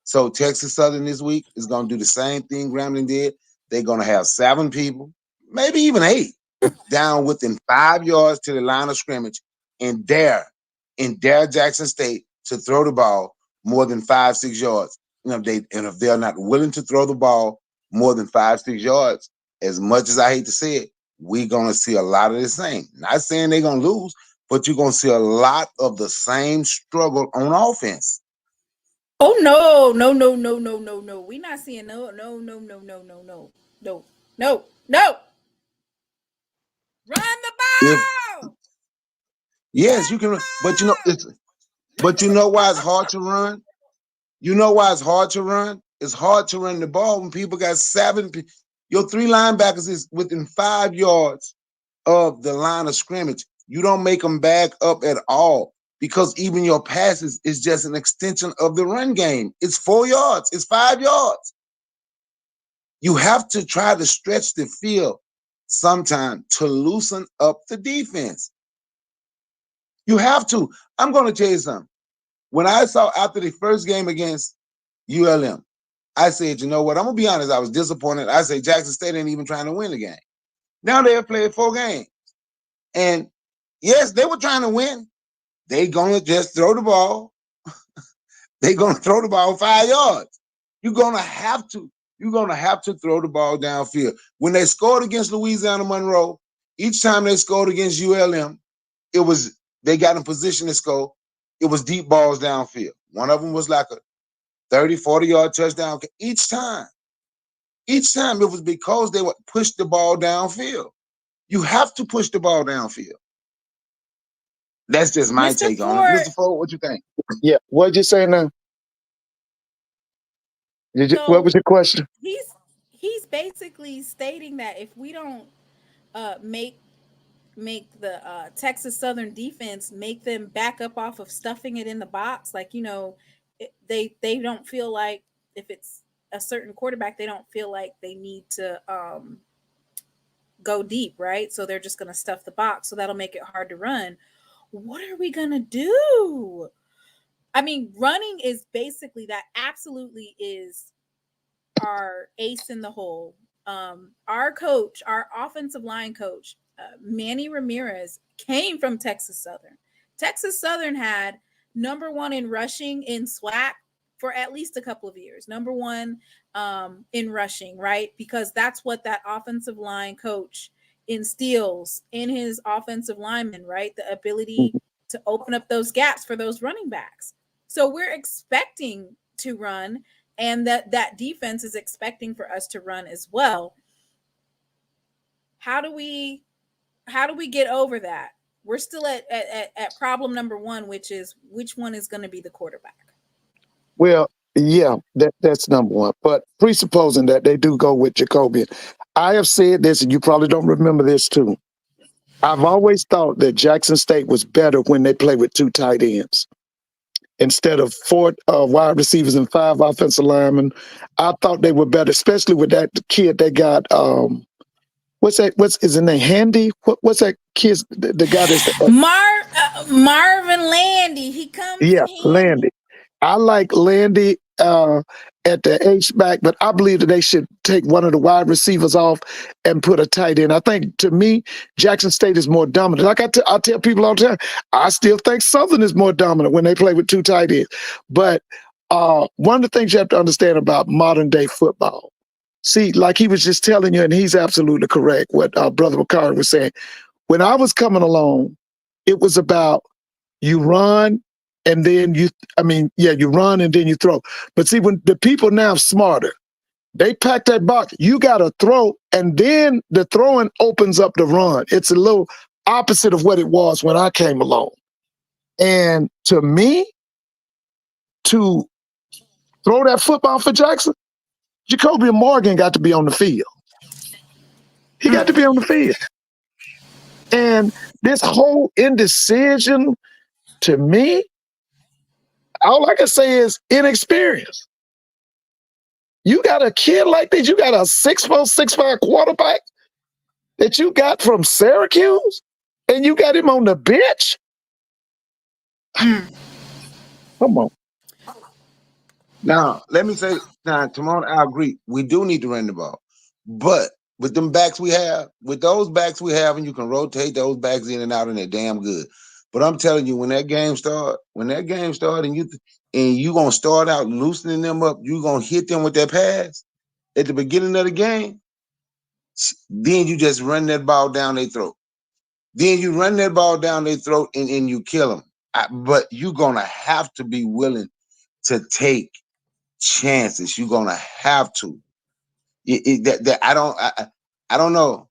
So Texas Southern this week is going to do the same thing Grambling did. They're going to have 7 people, maybe even 8, down within 5 yards to the line of scrimmage and dare Jackson State to throw the ball more than 5-6 yards. And if they're not willing to throw the ball more than 5-6 yards, as much as I hate to say it, we're going to see a lot of the same. Not saying they're going to lose, but you're going to see a lot of the same struggle on offense. Oh no. We're not seeing no. Run the ball. Yes, you can run, but you know why it's hard to run? You know why it's hard to run? It's hard to run the ball when people got 7. Your 3 linebackers is within 5 yards of the line of scrimmage. You don't make them back up at all because even your passes is just an extension of the run game. It's 4 yards. It's 5 yards. You have to try to stretch the field sometime to loosen up the defense. You have to. I'm going to tell you something. When I saw after the first game against ULM, I said, you know what? I'm going to be honest. I was disappointed. I said, Jackson State ain't even trying to win the game. Now they have played 4 games. And yes, they were trying to win. They going to just throw the ball. They going to throw the ball 5 yards. You're going to have to throw the ball downfield. When they scored against Louisiana Monroe, each time they scored against ULM, they got in position to score. It was deep balls downfield. One of them was like a 30, 40-yard touchdown. Each time it was because they would push the ball downfield. You have to push the ball downfield. That's just my Mr. take on it. Ford. Mr. Ford, what you think? Yeah. What'd you say now? What was So your question? he's basically stating that if we don't make the Texas Southern defense make them back up off of stuffing it in the box, like they don't feel like if it's a certain quarterback, they don't feel like they need to go deep, right? So they're just going to stuff the box, so that'll make it hard to run. What are we going to do? I mean, running is basically that. Absolutely is our ace in the hole. Our coach, our offensive line coach, Manny Ramirez, came from Texas Southern. Texas Southern had number one in rushing in SWAC for at least a couple of years. Number one in rushing, right? Because that's what that offensive line coach instills in his offensive linemen, right? The ability to open up those gaps for those running backs. So we're expecting to run, and that defense is expecting for us to run as well. How do we get over that? We're still at problem number one, which is which one is going to be the quarterback. Well, yeah, that's number one. But presupposing that they do go with Jacobian, I have said this, and you probably don't remember this too. I've always thought that Jackson State was better when they play with 2 tight ends instead of 4 wide receivers and 5 offensive linemen. I thought they were better, especially with that kid they got. What's that? What's his name? Handy? What's that kid? The guy that's Marvin Landy. He comes yeah, in handy. Landy. I like Landy at the H-back, but I believe that they should take one of the wide receivers off and put a tight end. I think, to me, Jackson State is more dominant. Like I tell people all the time, I still think Southern is more dominant when they play with 2 tight ends. But one of the things you have to understand about modern-day football, see, like he was just telling you, and he's absolutely correct, what Brother McCarty was saying. When I was coming along, it was about you run and then you run and then you throw. But see, when the people now smarter, they pack that box. You got to throw, and then the throwing opens up the run. It's a little opposite of what it was when I came along. And to me, to throw that football for Jackson, Jacoby Morgan got to be on the field. He got to be on the field. And this whole indecision, to me, all I can say is inexperience. You got a kid like this, you got a 6'4", 6'5" quarterback that you got from Syracuse, and you got him on the bench? Come on. Now, let me say, Timon, I agree. We do need to run the ball. But with them backs we have, with those backs we have, and you can rotate those backs in and out, and they're damn good. But I'm telling you, when that game start, and you gonna start out loosening them up, you gonna hit them with that pass at the beginning of the game, then you just run that ball down their throat. Then you run that ball down their throat and you kill them. But you're gonna have to be willing to take chances. You're gonna have to. I don't know.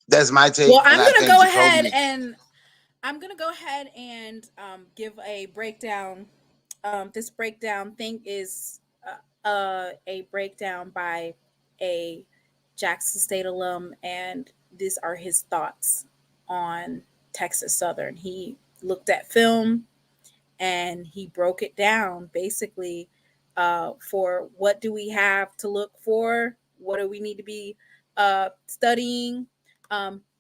That's my take. Well, I'm And I gonna think go Jacoby ahead and give a breakdown. This breakdown thing is a breakdown by a Jackson State alum, and these are his thoughts on Texas Southern. He looked at film and he broke it down basically for what do we have to look for, what do we need to be studying.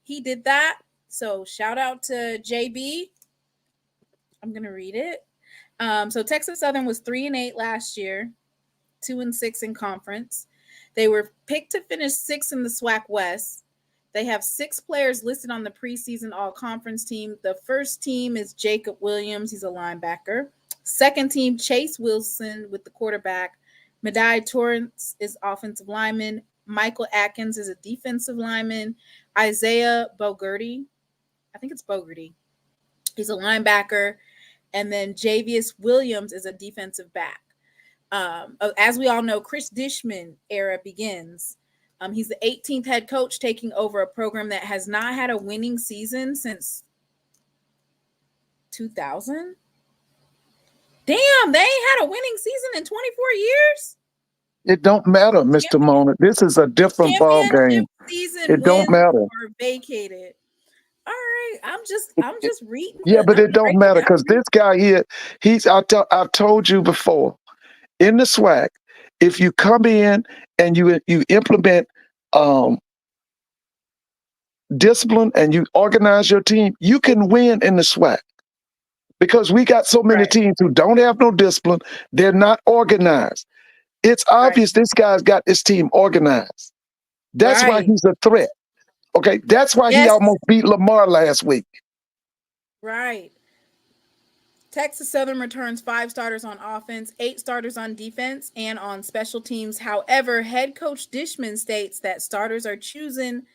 He did that. So shout out to JB. I'm gonna read it. So Texas Southern was 3-8 last year, 2-6 in conference. They were picked to finish 6th in the SWAC West. They have 6 players listed on the preseason all-conference team. The first team is Jacob Williams. He's a linebacker. Second team, Chase Wilson with the quarterback. Madai Torrance is offensive lineman. Michael Atkins is a defensive lineman. Isaiah Bogerty, I think it's Bogerty, he's a linebacker. And then Javius Williams is a defensive back. As we all know, Chris Dishman era begins. He's the 18th head coach, taking over a program that has not had a winning season since 2000. Damn, they ain't had a winning season in 24 years. It don't matter, Mr. Mona. This is a different ball game. Championship season It don't wins matter. are vacated. All right, I'm just reading. Yeah, but it don't breaking matter down because this guy here, I've told you before, in the SWAC, if you come in and you implement discipline and you organize your team, you can win in the SWAC. Because we got so many Right. teams who don't have no discipline, they're not organized. It's obvious this guy's got this team organized. That's why Right. he's a threat. Okay, that's why he Yes. almost beat Lamar last week. Right. Texas Southern returns 5 starters on offense, 8 starters on defense, and on special teams. However, head coach Dishman states that starters are chosen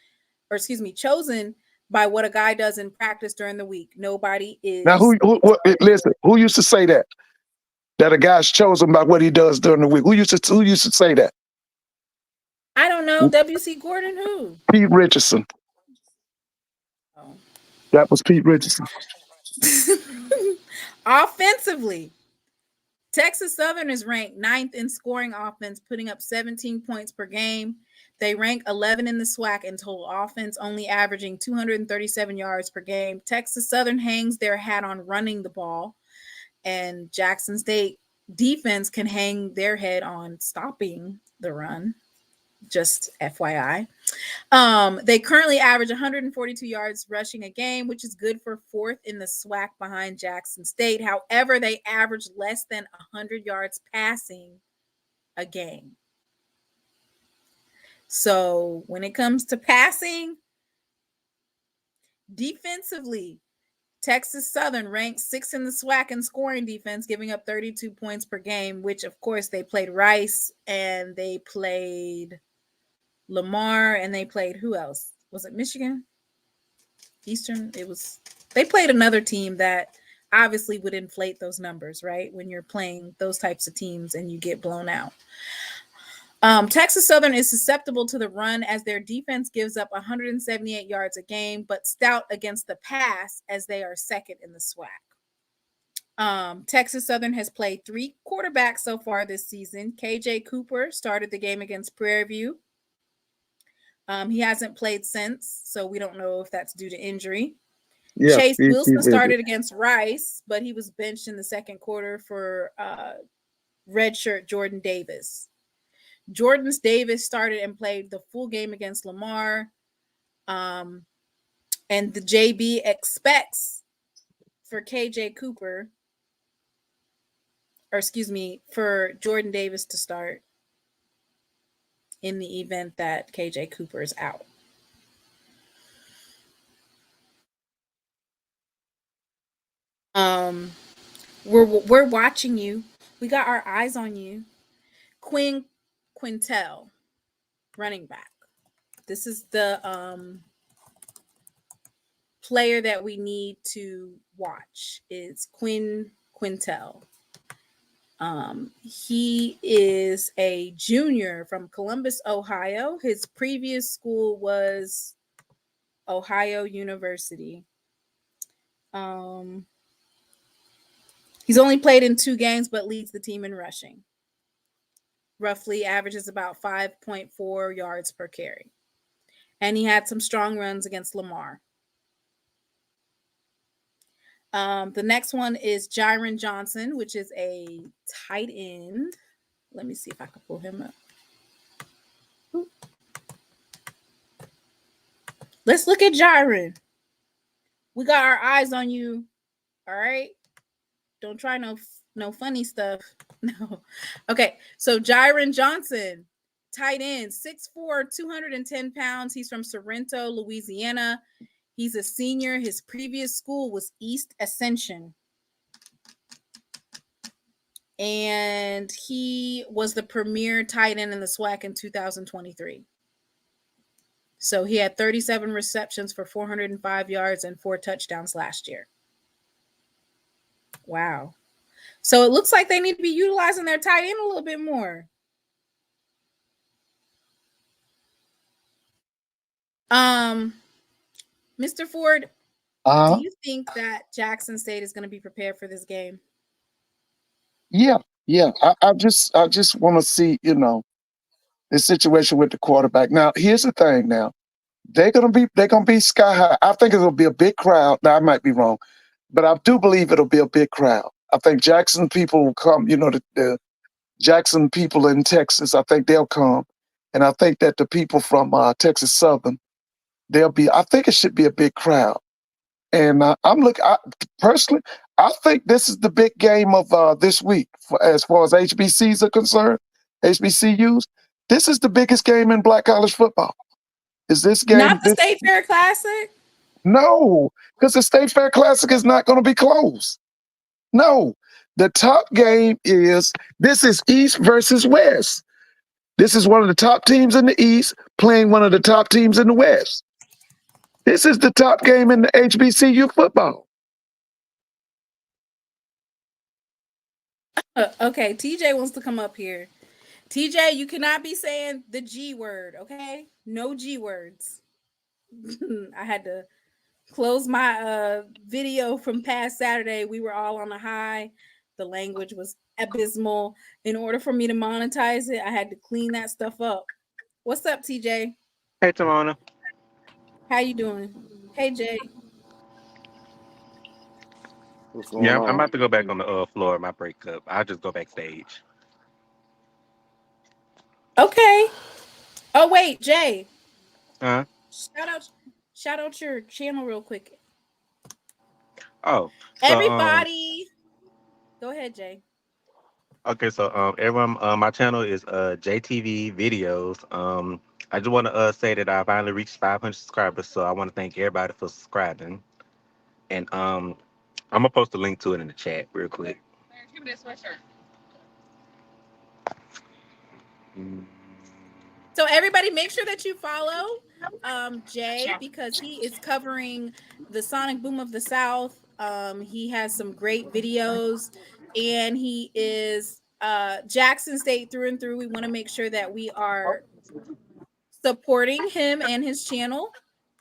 by what a guy does in practice during the week. Nobody is. Now, listen, who used to say that? That a guy's chosen by what he does during the week. Who used to say that? I don't know. W.C. Gordon, who? Pete Richardson. Oh. That was Pete Richardson. Offensively, Texas Southern is ranked 9th in scoring offense, putting up 17 points per game. They rank 11 in the SWAC in total offense, only averaging 237 yards per game. Texas Southern hangs their hat on running the ball, and Jackson State defense can hang their head on stopping the run. Just FYI. They currently average 142 yards rushing a game, which is good for 4th in the SWAC behind Jackson State. However, they average less than 100 yards passing a game. So when it comes to passing, defensively, Texas Southern ranks 6th in the SWAC in scoring defense, giving up 32 points per game, which, of course, they played Rice and they played Lamar and they played who else? Was it Michigan? Eastern? They played another team that obviously would inflate those numbers, right? When you're playing those types of teams and you get blown out. Texas Southern is susceptible to the run as their defense gives up 178 yards a game, but stout against the pass as they are 2nd in the SWAC. Texas Southern has played 3 quarterbacks so far this season. KJ Cooper started the game against Prairie. He hasn't played since, so we don't know if that's due to injury. Yeah, Chase Wilson started against Rice, but he was benched in the second quarter for redshirt Jordan Davis. Jordan Davis started and played the full game against Lamar. And the JB expects for KJ Cooper, for Jordan Davis to start in the event that KJ Cooper is out. We're watching you. We got our eyes on you. Quinn Quintel, running back. This is the player that we need to watch. Is Quinn Quintel. He is a junior from Columbus, Ohio. His previous school was Ohio University. He's only played in 2 games, but leads the team in rushing. Roughly averages about 5.4 yards per carry. And he had some strong runs against Lamar. The next one is Jiron Johnson, which is a tight end. Let me see if I can pull him up. Ooh. Let's look at Jiron. We got our eyes on you. All right. Don't try no funny stuff. No. Okay. So Jiron Johnson, tight end, 6'4", 210 pounds. He's from Sorrento, Louisiana. He's a senior. His previous school was East Ascension. And he was the premier tight end in the SWAC in 2023. So he had 37 receptions for 405 yards and 4 touchdowns last year. Wow. So it looks like they need to be utilizing their tight end a little bit more. Mr. Ford, Do Uh, you think that Jackson State is going to be prepared for this game? yeah, yeah. I just want to see, the situation with the quarterback. Now, here's the thing. Now they're gonna be sky high. I think it'll be a big crowd. Now I might be wrong, but I do believe it'll be a big crowd. I think Jackson people will come. The Jackson people in Texas. I think they'll come, and I think that the people from Texas Southern, they'll be. I think it should be a big crowd. And I'm looking. Personally, I think this is the big game of this week, as far as HBCs are concerned. HBCUs. This is the biggest game in Black college football. Is this Not game? the State Fair Classic. No, because the State Fair Classic is not going to be close. No, the top game is this is East versus West. This is one of the top teams in the East playing one of the top teams in the West. This is the top game in the HBCU football. Okay, TJ wants to come up here. TJ, you cannot be saying the G word, okay? No G words. I had to close my video from past Saturday. We were all on a high. The language was abysmal. In order for me to monetize it, I had to clean that stuff up. What's up, TJ? Hey, Tamona. How you doing? Hey, Jay. What's going Yeah, I'm on? about to go back on the floor of my breakup. I'll just go backstage. Okay. Oh wait, Jay. Huh? Shout out your channel real quick. Oh, so Everybody, go ahead, Jay. okay, so everyone, my channel is JTV Videos. I just want to say that I finally reached 500 subscribers, so I want to thank everybody for subscribing. And I'm gonna post a link to it in the chat real quick. Mm. So everybody, make sure that you follow Jay, because he is covering the Sonic Boom of the South. He has some great videos, and he is Jackson State through and through. We want to make sure that we are supporting him and his channel.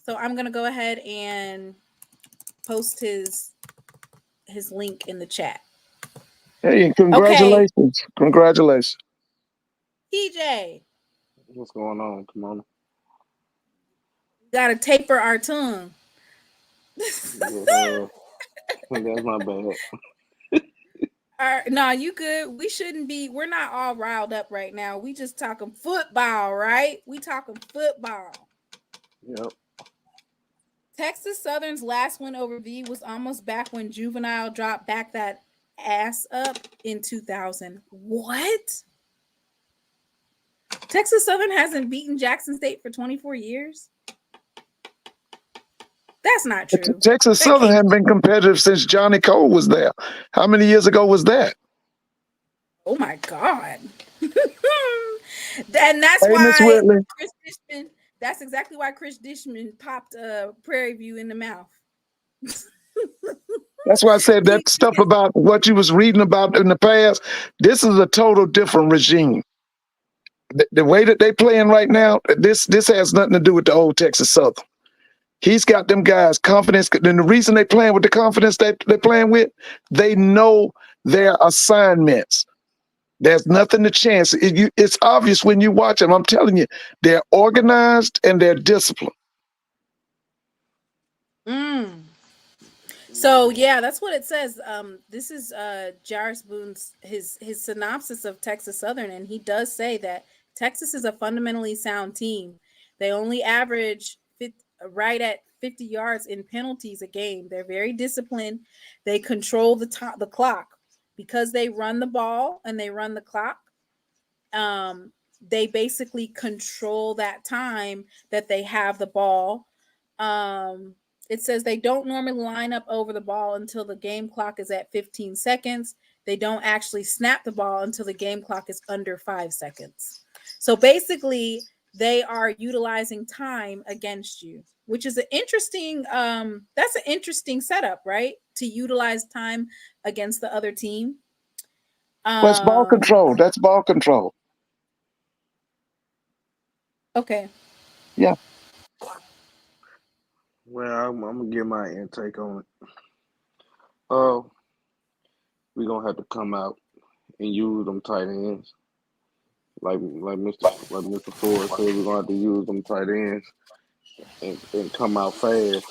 So I'm gonna go ahead and post his link in the chat. Hey, Okay, congratulations. Congratulations. TJ, What's going on? Come on. gotta taper our tongue. Yeah, that's my bad. No, you good. We shouldn't be. We're not all riled up right now. We just talking football, right? We talking football. Yep. Texas Southern's last win over V was almost back when Juvenile dropped back that ass up in 2000. What? Texas Southern hasn't beaten Jackson State for 24 years? That's not true. Texas That Southern can't hadn't been competitive since Johnny Cole was there. How many years ago was that? Oh my God. And that's Hey, Miss why Whitley. Chris Dishman, that's exactly why Chris Dishman popped Prairie View in the mouth. That's why I said that stuff about what you was reading about in the past. This is a total different regime. The way that they playing right now, this has nothing to do with the old Texas Southern. He's got them guys confidence, and the reason they playing with the confidence they're playing with, they know their assignments. There's nothing to chance. It's obvious when you watch them. I'm telling you, they're organized and they're disciplined. So yeah, that's what it says. This is Jairus Boone's his synopsis of Texas Southern, and he does say that Texas is a fundamentally sound team. They only average right at 50 yards in penalties a game. They're very disciplined. They control the clock because they run the ball and they run the clock. They basically control that time that they have the ball. It says they don't normally line up over the ball until the game clock is at 15 seconds. They don't actually snap the ball until the game clock is under 5 seconds. So basically, they are utilizing time against you, which is an interesting, that's an interesting setup, right? To utilize time against the other team. Well, it's ball control. That's ball control. Okay. Yeah. Well, I'm gonna give my intake on it. We're gonna have to come out and use them tight ends, like Mr. Ford said. We're gonna have to use them tight ends and come out fast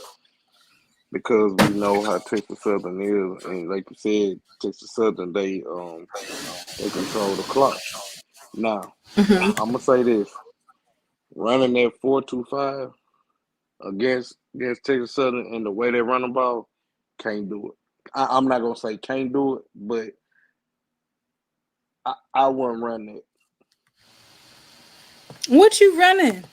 because we know how Texas Southern is, and like you said, Texas Southern they control the clock. Now, I'm gonna say this: running that 4-2-5 against Texas Southern and the way they run the ball, can't do it. I'm not gonna say can't do it, but I wouldn't run that. What you running?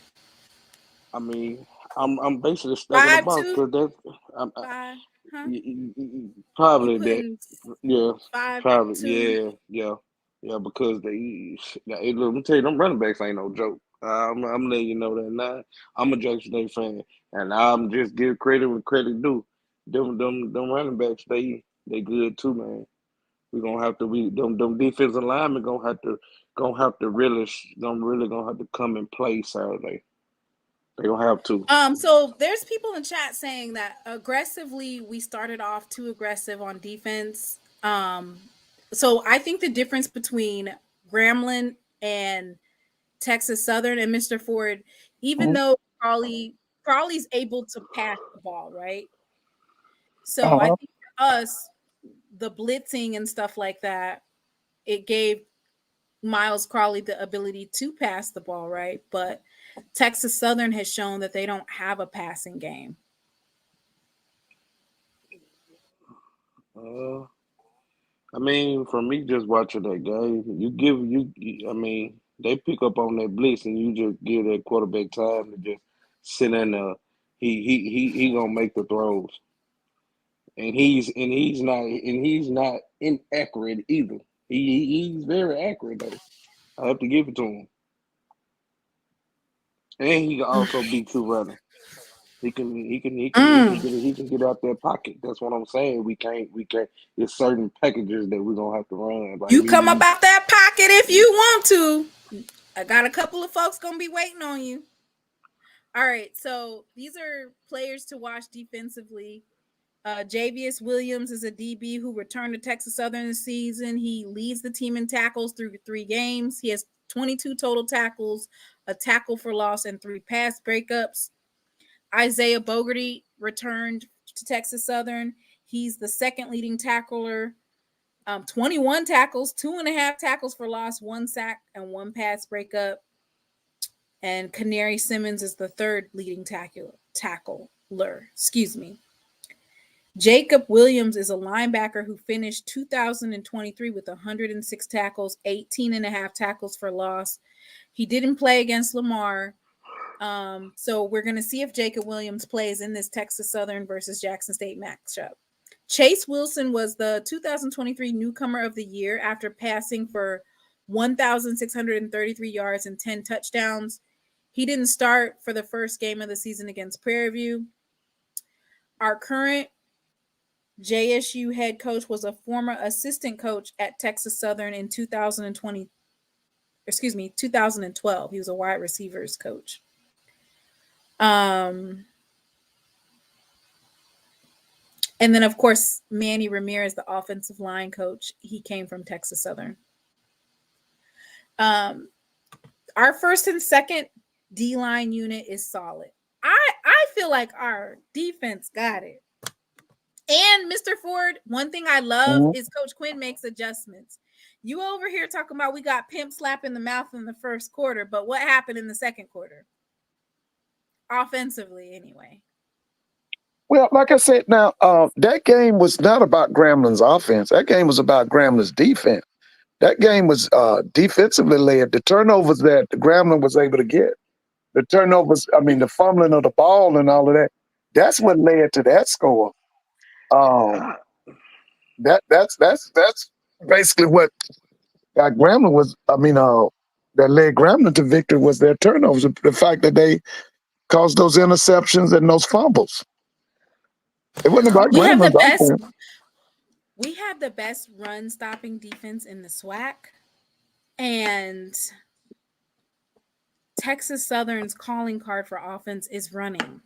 I mean, I'm basically stacking the box 5-2, because I'm, 5, huh? You probably that. putting Yeah, five probably. two? Yeah. Because hey, look, let me tell you, them running backs ain't no joke. I'm letting you know that now. I'm a Jackson State fan, and I'm just give credit where credit due. Them running backs, they good too, man. We're gonna have to them defensive linemen gonna really gonna have to come and play Saturday. They gonna have to. So there's people in chat saying that aggressively we started off too aggressive on defense. So I think the difference between Grambling and Texas Southern and Mr. Ford, even Mhm. though Crawley's able to pass the ball, right? So I Uh-huh. think for us, the blitzing and stuff like that, it gave Miles Crawley the ability to pass the ball, right? But Texas Southern has shown that they don't have a passing game. Uh, I mean, for me, just watching that game, I mean, they pick up on that blitz, and you just give that quarterback time to just sit in there. He gonna make the throws, and he's not inaccurate either. He's very accurate though. I have to give it to him, and he can also beat you running. Mm. He can get out that pocket. That's what I'm saying. We can't. There's certain packages that we're gonna have to run. Like You come up out that pocket if you want to. I got a couple of folks gonna be waiting on you. All right, so these are players to watch defensively. Javius Williams is a DB who returned to Texas Southern this season. He leads the team in tackles through 3 games. He has 22 total tackles, a tackle for loss, and 3 pass breakups. Isaiah Bogarty returned to Texas Southern. He's the second leading tackler. 21 tackles, 2.5 tackles for loss, 1 sack, and 1 pass breakup. And Canary Simmons is the third leading tackler. Excuse me. Jacob Williams is a linebacker who finished 2023 with 106 tackles, 18.5 tackles for loss. He didn't play against Lamar. So we're going to see if Jacob Williams plays in this Texas Southern versus Jackson State matchup. Chase Wilson was the 2023 Newcomer of the Year after passing for 1,633 yards and 10 touchdowns. He didn't start for the first game of the season against Prairie. Our current JSU head coach was a former assistant coach at Texas Southern in 2012. He was a wide receivers coach. And then, of course, Manny Ramirez, the offensive line coach, he came from Texas Southern. Our first and second D-line unit is solid. I feel like our defense got it. And Mr. Ford, one thing I love Mhm. is Coach Quinn makes adjustments. You over here talking about we got pimp slap in the mouth in the first quarter, but what happened in the second quarter? Offensively, anyway. Well, like I said, now that game was not about Grambling's offense. That game was about Grambling's defense. That game was defensively led. The turnovers that the Grambling was able to get, the turnovers, I mean, the fumbling of the ball and all of that, that's what led to that score. Um, that's basically what got Grambling was. I mean, that led Grambling to victory was their turnovers. The fact that they caused those interceptions and those fumbles. It wasn't about We have the Grambling's best offense. we have the best run stopping defense in the SWAC. And Texas Southern's calling card for offense is running.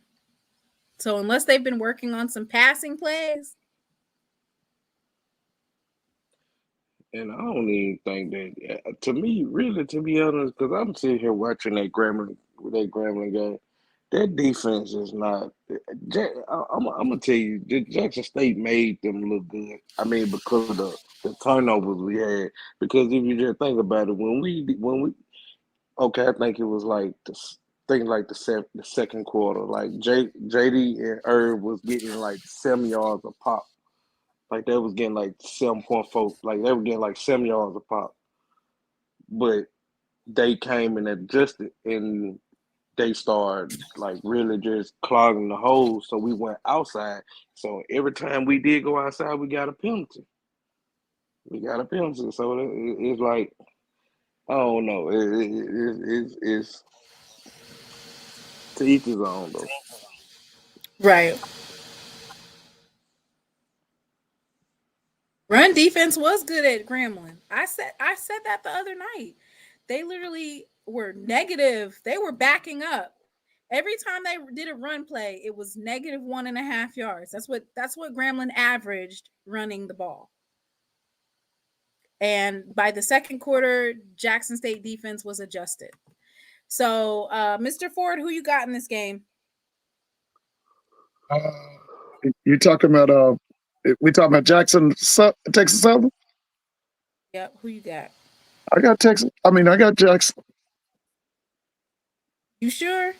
So unless they've been working on some passing plays. And I don't even think that, to me, really, to be honest, because I'm sitting here watching that Grambling game. That defense is not. I'm gonna tell you, Jackson State made them look good. I mean, because of the turnovers we had. Because if you just think about it, when we okay, I think it was like the second quarter, like JD and Herb was getting like 7 yards a pop. Like they was getting like 7.4, like they were getting like 7 yards a pop. But they came and adjusted and they started like really just clogging the holes. So we went outside. So every time we did go outside, we got a penalty. We got a penalty. So it's like, I don't know. It's to each his own though. Right. Run defense was good at Grambling. I said that the other night. They literally were negative. They were backing up. Every time they did a run play, it was negative 1.5 yards. That's what Grambling averaged running the ball. And by the second quarter, Jackson State defense was adjusted. So, Mr. Ford, who you got in this game? You talking about we talking about Texas Southern? Yep, who you got? I got Texas. I mean, I got Jackson. You sure?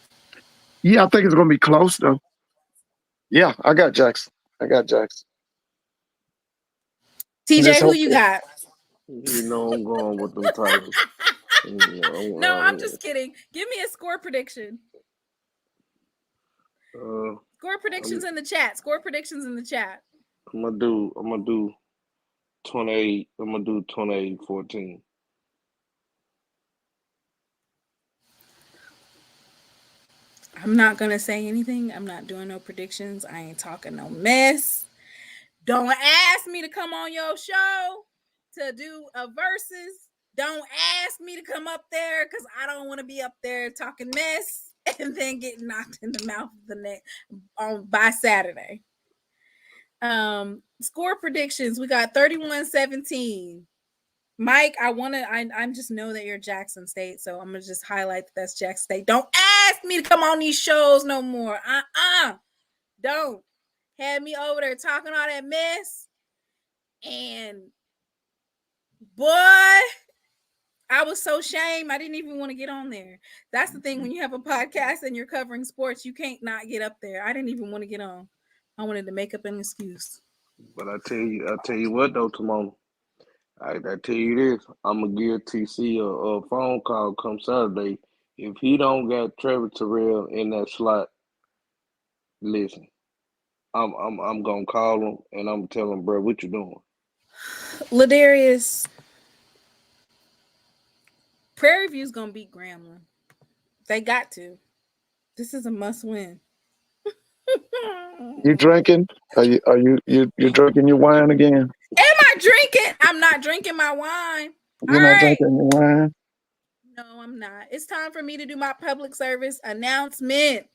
Yeah, I think it's gonna be close though. Yeah, I got Jackson. I got Jackson. TJ, who hope you got? You know I'm going with them Tigers. No, I'm just kidding. Give me a score prediction. Score predictions in the chat. Score predictions in the chat. I'm gonna do 28. I'm gonna do 28-14. I'm not gonna say anything. I'm not doing no predictions. I ain't talking no mess. Don't ask me to come on your show to do a versus. Don't ask me to come up there because I don't want to be up there talking mess and then get knocked in the mouth of the neck by Saturday. Score predictions. We got 31-17. Mike, I just know that you're Jackson State, so I'm gonna just highlight that's Jackson State. Don't ask me to come on these shows no more. Don't have me over there talking all that mess. And boy, I was so ashamed. I didn't even want to get on there. That's the thing when you have a podcast and you're covering sports, you can't not get up there. I didn't even want to get on. I wanted to make up an excuse. But I tell you what though, tomorrow. I tell you this, I'm gonna give TC a phone call come Saturday. If he don't got Trevor Terrell in that slot, listen, I'm gonna call him and I'm gonna tell him, bro, what you doing? Ladarius, Prairie View's gonna beat Grambling. They got to. This is a must win. you drinking? Are you drinking your wine again? Am I drinking? I'm not drinking my wine. You're not drinking your wine? No, I'm not. It's time for me to do my public service announcement.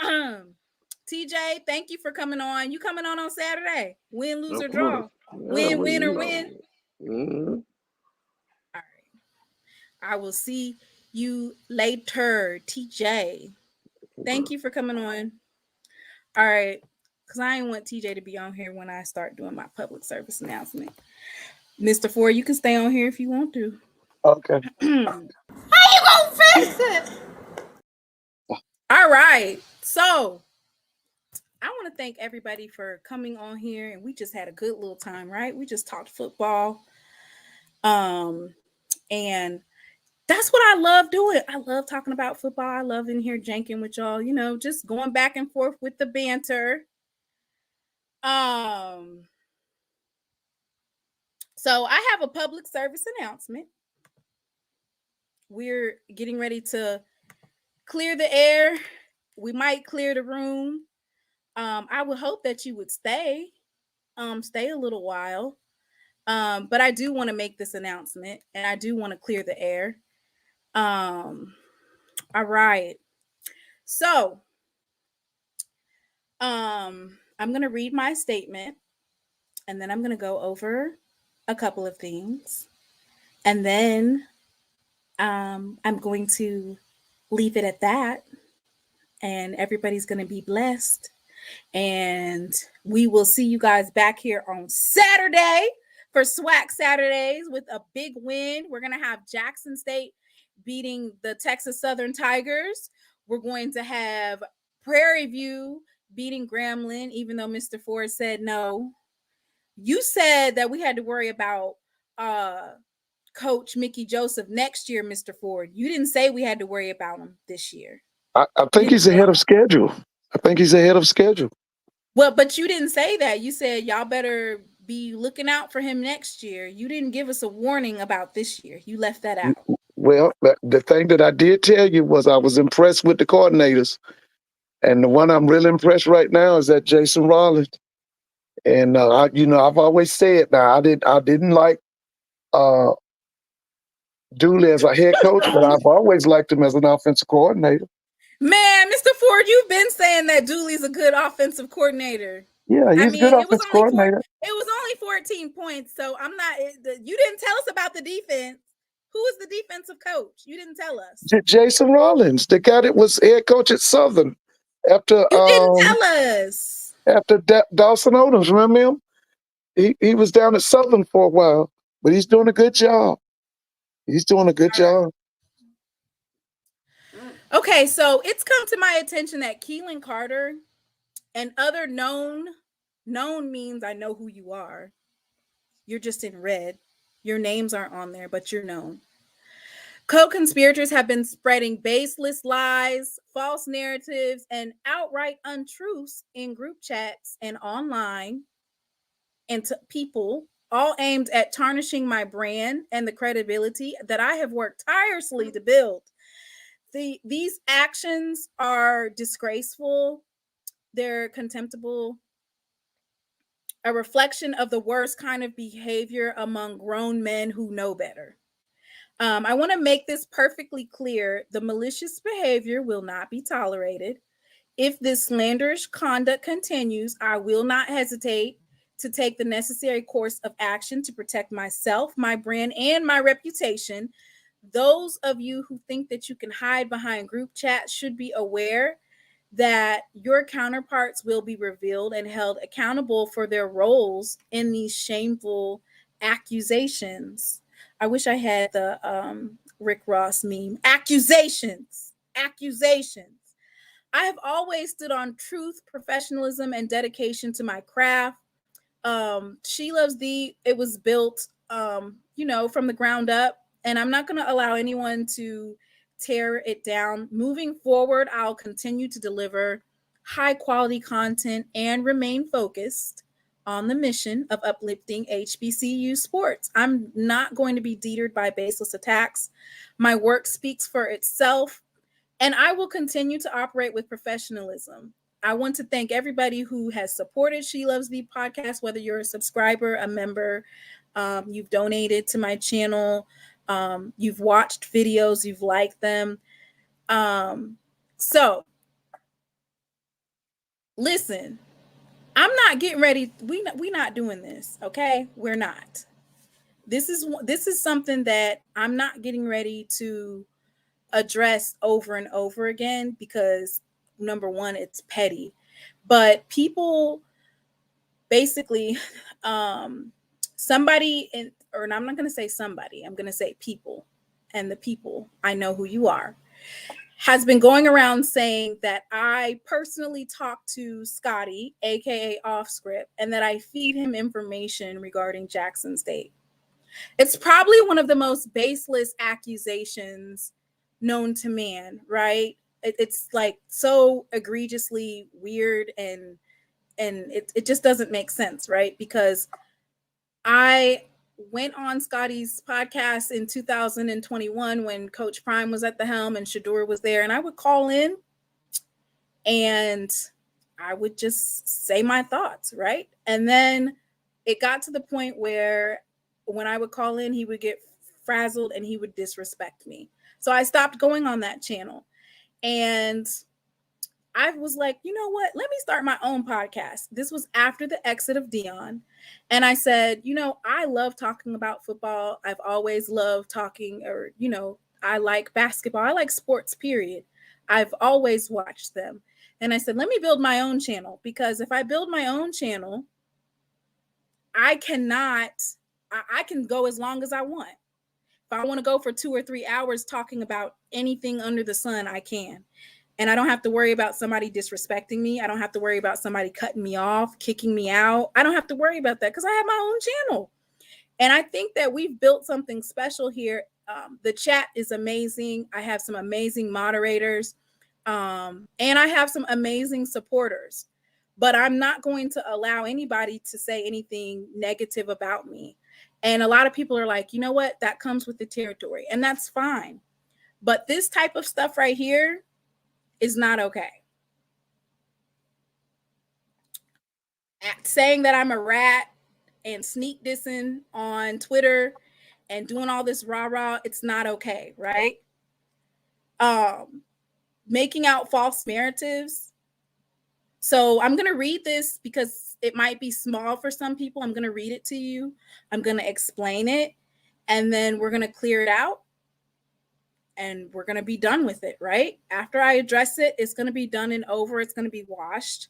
TJ, thank you for coming on. You coming on Saturday? Win, lose, or draw? Yeah, win, or win? Mm-hmm. All right. I will see you later, TJ. Thank you for coming on. All right. Because I ain't want TJ to be on here when I start doing my public service announcement. Mr. Ford, you can stay on here if you want to. Okay. How you gonna fix it? All right. So I want to thank everybody for coming on here, and we just had a good little time, right? We just talked football. And that's what I love doing. I love talking about football. I love in here janking with y'all, just going back and forth with the banter. So I have a public service announcement. We're getting ready to clear the air. We might clear the room. I would hope that you would stay a little while. But I do want to make this announcement and I do want to clear the air. All right. So I'm going to read my statement, and then I'm going to go over a couple of things. And then I'm going to leave it at that. And everybody's going to be blessed. And we will see you guys back here on Saturday for SWAC Saturdays with a big win. We're going to have Jackson State beating the Texas Southern Tigers. We're going to have Prairie View beating Grambling, even though Mr. Ford said no. You said that we had to worry about Coach Mickey Joseph next year, Mr. Ford. You didn't say we had to worry about him this year. I think he's ahead of schedule. I think he's ahead of schedule. Well, but you didn't say that. You said y'all better be looking out for him next year. You didn't give us a warning about this year. You left that out. Well, the thing that I did tell you was I was impressed with the coordinators. And the one I'm really impressed right now is that Jason Rollins. And I've always said now I didn't like Dooley as a head coach, but I've always liked him as an offensive coordinator. Man, Mr. Ford, you've been saying that Dooley's a good offensive coordinator. Yeah, he's a good offensive coordinator. It was only 14 points, so I'm not. You didn't tell us about the defense. Who was the defensive coach? You didn't tell us. Jason Rollins, the guy that was head coach at Southern after you didn't tell us. After Dawson Odoms, remember him? He was down at Southern for a while, but he's doing a good job. He's doing a good job. Okay, so it's come to my attention that Keelan Carter and other known means I know who you are. You're just in red. Your names aren't on there, but you're known. Co-conspirators have been spreading baseless lies, false narratives, and outright untruths in group chats and online, and to people, all aimed at tarnishing my brand and the credibility that I have worked tirelessly to build. These actions are disgraceful. They're contemptible. A reflection of the worst kind of behavior among grown men who know better. I want to make this perfectly clear. The malicious behavior will not be tolerated. If this slanderous conduct continues, I will not hesitate to take the necessary course of action to protect myself, my brand, and my reputation. Those of you who think that you can hide behind group chats should be aware that your counterparts will be revealed and held accountable for their roles in these shameful accusations. I wish I had the Rick Ross meme. Accusations. I have always stood on truth, professionalism, and dedication to my craft. She Loves Thee, it was built, from the ground up, and I'm not going to allow anyone to tear it down. Moving forward, I'll continue to deliver high quality content and remain focused on the mission of uplifting HBCU sports. I'm not going to be deterred by baseless attacks. My work speaks for itself, and I will continue to operate with professionalism. I want to thank everybody who has supported She Loves Thee podcast, whether you're a subscriber, a member, you've donated to my channel, you've watched videos, you've liked them. So listen, I'm not getting ready. We not doing this. Okay. We're not. This is something that I'm not getting ready to address over and over again, because number one, it's petty, but people basically, somebody in, or I'm not going to say somebody, I'm going to say people, and the people, I know who you are, has been going around saying that I personally talk to Scotty, aka Off Script, and that I feed him information regarding Jackson State. It's probably one of the most baseless accusations known to man, right? It's like so egregiously weird, and it just doesn't make sense, right? Because I went on Scotty's podcast in 2021 when Coach Prime was at the helm and Shador was there, and I would call in and I would just say my thoughts, right? And then it got to the point where when I would call in, he would get frazzled and he would disrespect me. So I stopped going on that channel. And I was like, you know what? Let me start my own podcast. This was after the exit of Dion. And I said, you know, I love talking about football. I've always loved talking, or, you know, I like basketball. I like sports, period. I've always watched them. And I said, let me build my own channel, because if I build my own channel, I can go as long as I want. If I want to go for 2 or 3 hours talking about anything under the sun, I can. And I don't have to worry about somebody disrespecting me. I don't have to worry about somebody cutting me off, kicking me out. I don't have to worry about that because I have my own channel. And I think that we've built something special here. The chat is amazing. I have some amazing moderators, and I have some amazing supporters. But I'm not going to allow anybody to say anything negative about me. And a lot of people are like, you know what? That comes with the territory. And that's fine. But this type of stuff right here is not okay. Saying that I'm a rat and sneak dissing on Twitter and doing all this rah-rah, it's not okay, right? Making out false narratives. So I'm going to read this because it might be small for some people. I'm going to read it to you. I'm going to explain it, and then we're going to clear it out, and we're going to be done with it, right? After I address it, it's going to be done and over. It's going to be washed.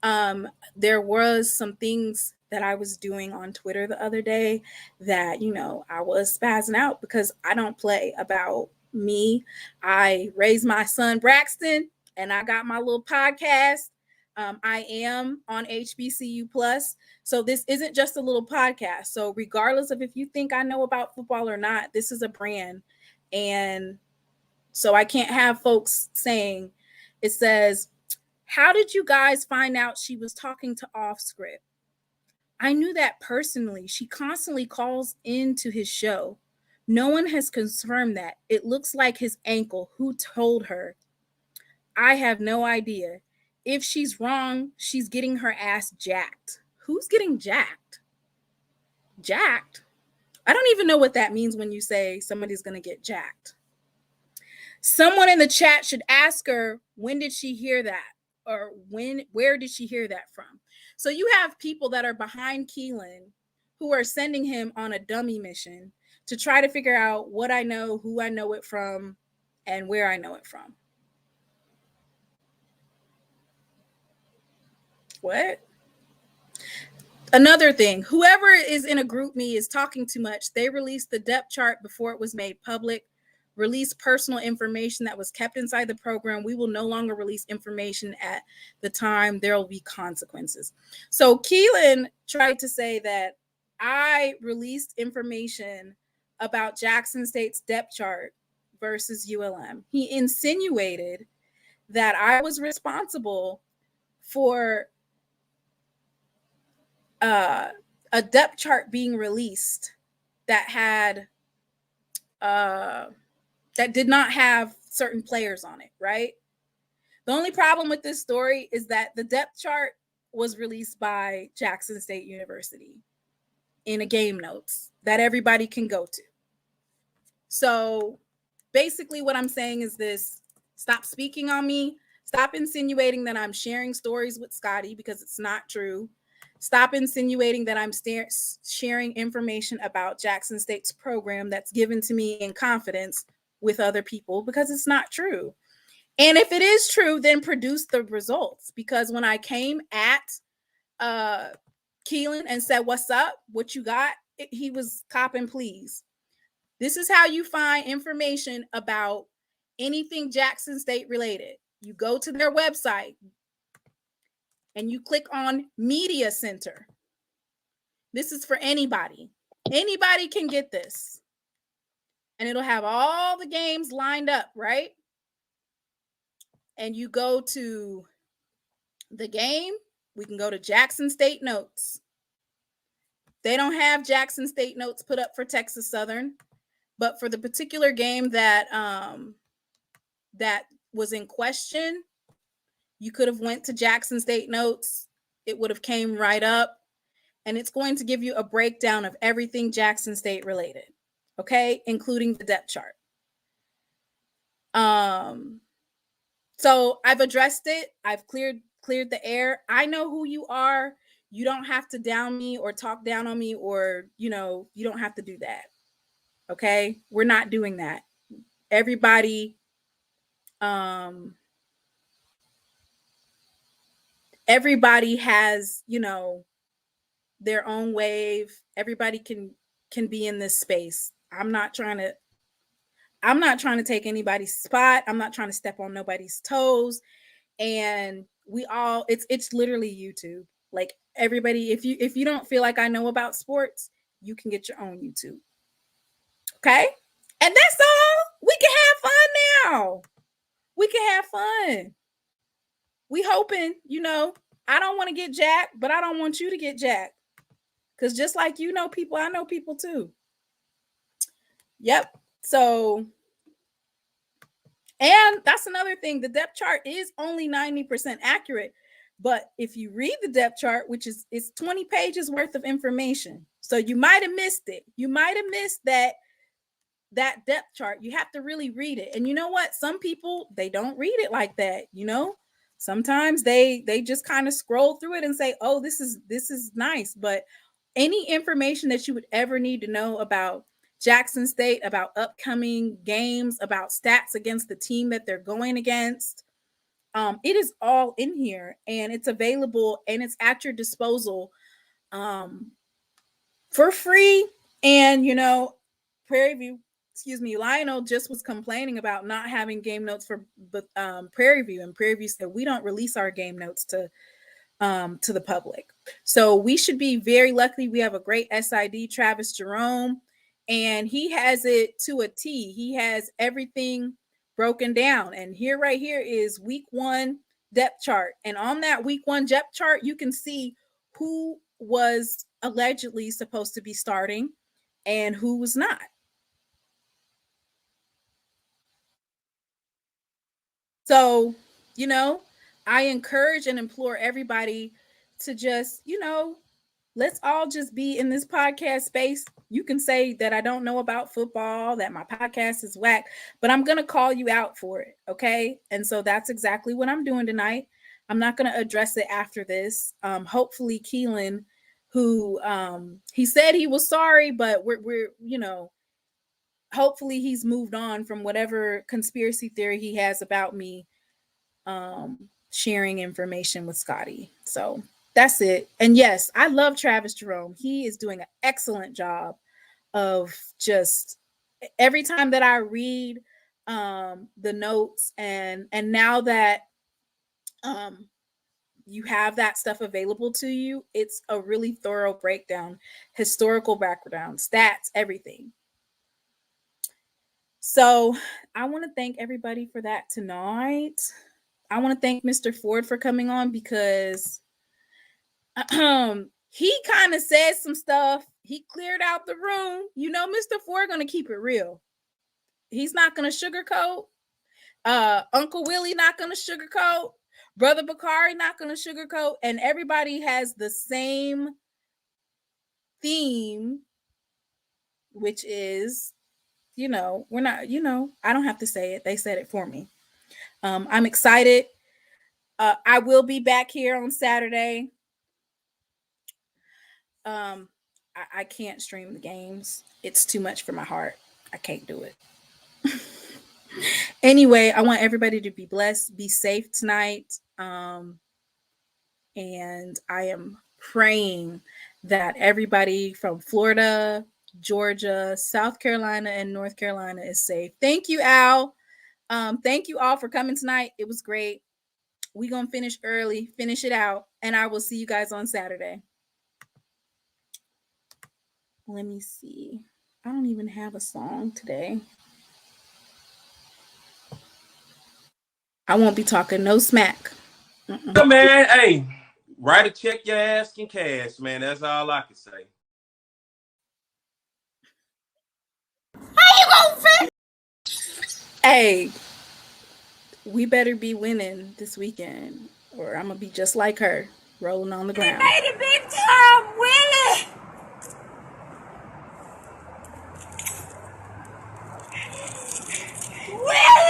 There was some things that I was doing on Twitter the other day that, you know, I was spazzing out because I don't play about me. I raised my son Braxton, and I got my little podcast. I am on HBCU Plus. So this isn't just a little podcast. So regardless of if you think I know about football or not, this is a brand. And so I can't have folks saying, it says, how did you guys find out she was talking to Off Script? I knew that personally. She constantly calls into his show. No one has confirmed that. It looks like his ankle. Who told her? I have no idea. If she's wrong, she's getting her ass jacked. Who's getting jacked? Jacked? I don't even know what that means when you say somebody's going to get jacked. Someone in the chat should ask her, when did she hear that? Or where did she hear that from? So you have people that are behind Keelan who are sending him on a dummy mission to try to figure out what I know, who I know it from, and where I know it from. What? Another thing, whoever is in a group me is talking too much. They released the depth chart before it was made public. Release personal information that was kept inside the program. We will no longer release information at the time. There will be consequences. So Keelan tried to say that I released information about Jackson State's depth chart versus ULM. He insinuated that I was responsible for a depth chart being released that had that did not have certain players on it, right? The only problem with this story is that the depth chart was released by Jackson State University in a game notes that everybody can go to. So basically what I'm saying is this: stop speaking on me. Stop insinuating that I'm sharing stories with Scotty, because it's not true. Stop insinuating that I'm sharing information about Jackson State's program that's given to me in confidence with other people, because it's not true. And if it is true, then produce the results. Because when I came at Keelan and said, what's up, what you got, he was cop and please. This is how you find information about anything Jackson State related. You go to their website and you click on Media Center. This is for anybody. Anybody can get this. And it'll have all the games lined up, right? And you go to the game. We can go to Jackson State Notes. They don't have Jackson State Notes put up for Texas Southern, but for the particular game that that was in question, you could have went to Jackson State Notes. It would have came right up, and it's going to give you a breakdown of everything Jackson State related, okay, including the depth chart. So I've addressed it. I've cleared the air. I know who you are. You don't have to down me or talk down on me, or you don't have to do that. Okay? We're not doing that. Everybody everybody has, their own wave. Everybody can be in this space. I'm not trying to take anybody's spot. I'm not trying to step on nobody's toes. And it's literally YouTube. Like, everybody, if you don't feel like I know about sports, you can get your own YouTube. Okay? And that's all. We can have fun now. We can have fun. We hoping, I don't want to get jacked, but I don't want you to get jacked. Because just like you know people, I know people too. Yep. So, and that's another thing. The depth chart is only 90% accurate. But if you read the depth chart, which is 20 pages worth of information. So you might have missed it. You might have missed that depth chart. You have to really read it. And you know what? Some people, they don't read it like that, Sometimes they just kind of scroll through it and say, "Oh, this is nice." But any information that you would ever need to know about Jackson State, about upcoming games, about stats against the team that they're going against, it is all in here, and it's available, and it's at your disposal for free. And Prairie View, Lionel just was complaining about not having game notes for Prairie View, and Prairie View said we don't release our game notes to the public. So we should be very lucky. We have a great SID, Travis Jerome, and he has it to a T. He has everything broken down. And right here is week 1 depth chart. And on that week 1 depth chart, you can see who was allegedly supposed to be starting and who was not. So, I encourage and implore everybody to just, let's all just be in this podcast space. You can say that I don't know about football, that my podcast is whack, but I'm going to call you out for it. Okay. And so that's exactly what I'm doing tonight. I'm not going to address it after this. Hopefully Keelan, who he said he was sorry, but we're hopefully he's moved on from whatever conspiracy theory he has about me sharing information with Scotty. So that's it. And yes, I love Travis Jerome. He is doing an excellent job of just every time that I read the notes, and now that you have that stuff available to you, it's a really thorough breakdown, historical background, stats, everything. So I want to thank everybody for that tonight. I want to thank Mr. Ford for coming on, because he kind of said some stuff. He cleared out the room. Mr. Ford going to keep it real. He's not going to sugarcoat. Uncle Willie not going to sugarcoat. Brother Bakari not going to sugarcoat. And everybody has the same theme, which is, we're not, I don't have to say it. They said it for me. I'm excited. I will be back here on Saturday. I can't stream the games. It's too much for my heart. I can't do it. Anyway, I want everybody to be blessed, be safe tonight. And I am praying that everybody from Florida, Georgia, South Carolina, and North Carolina is safe. Thank you, Al. Thank you all for coming tonight. It was great. We're going to finish early, finish it out, and I will see you guys on Saturday. Let me see. I don't even have a song today. I won't be talking no smack. Yeah, man, hey, write a check your ass in cash, man. That's all I can say. How you gonna fit? Hey, we better be winning this weekend, or I'm gonna be just like her, rolling on the ground. We made a big time, Willie. Willie!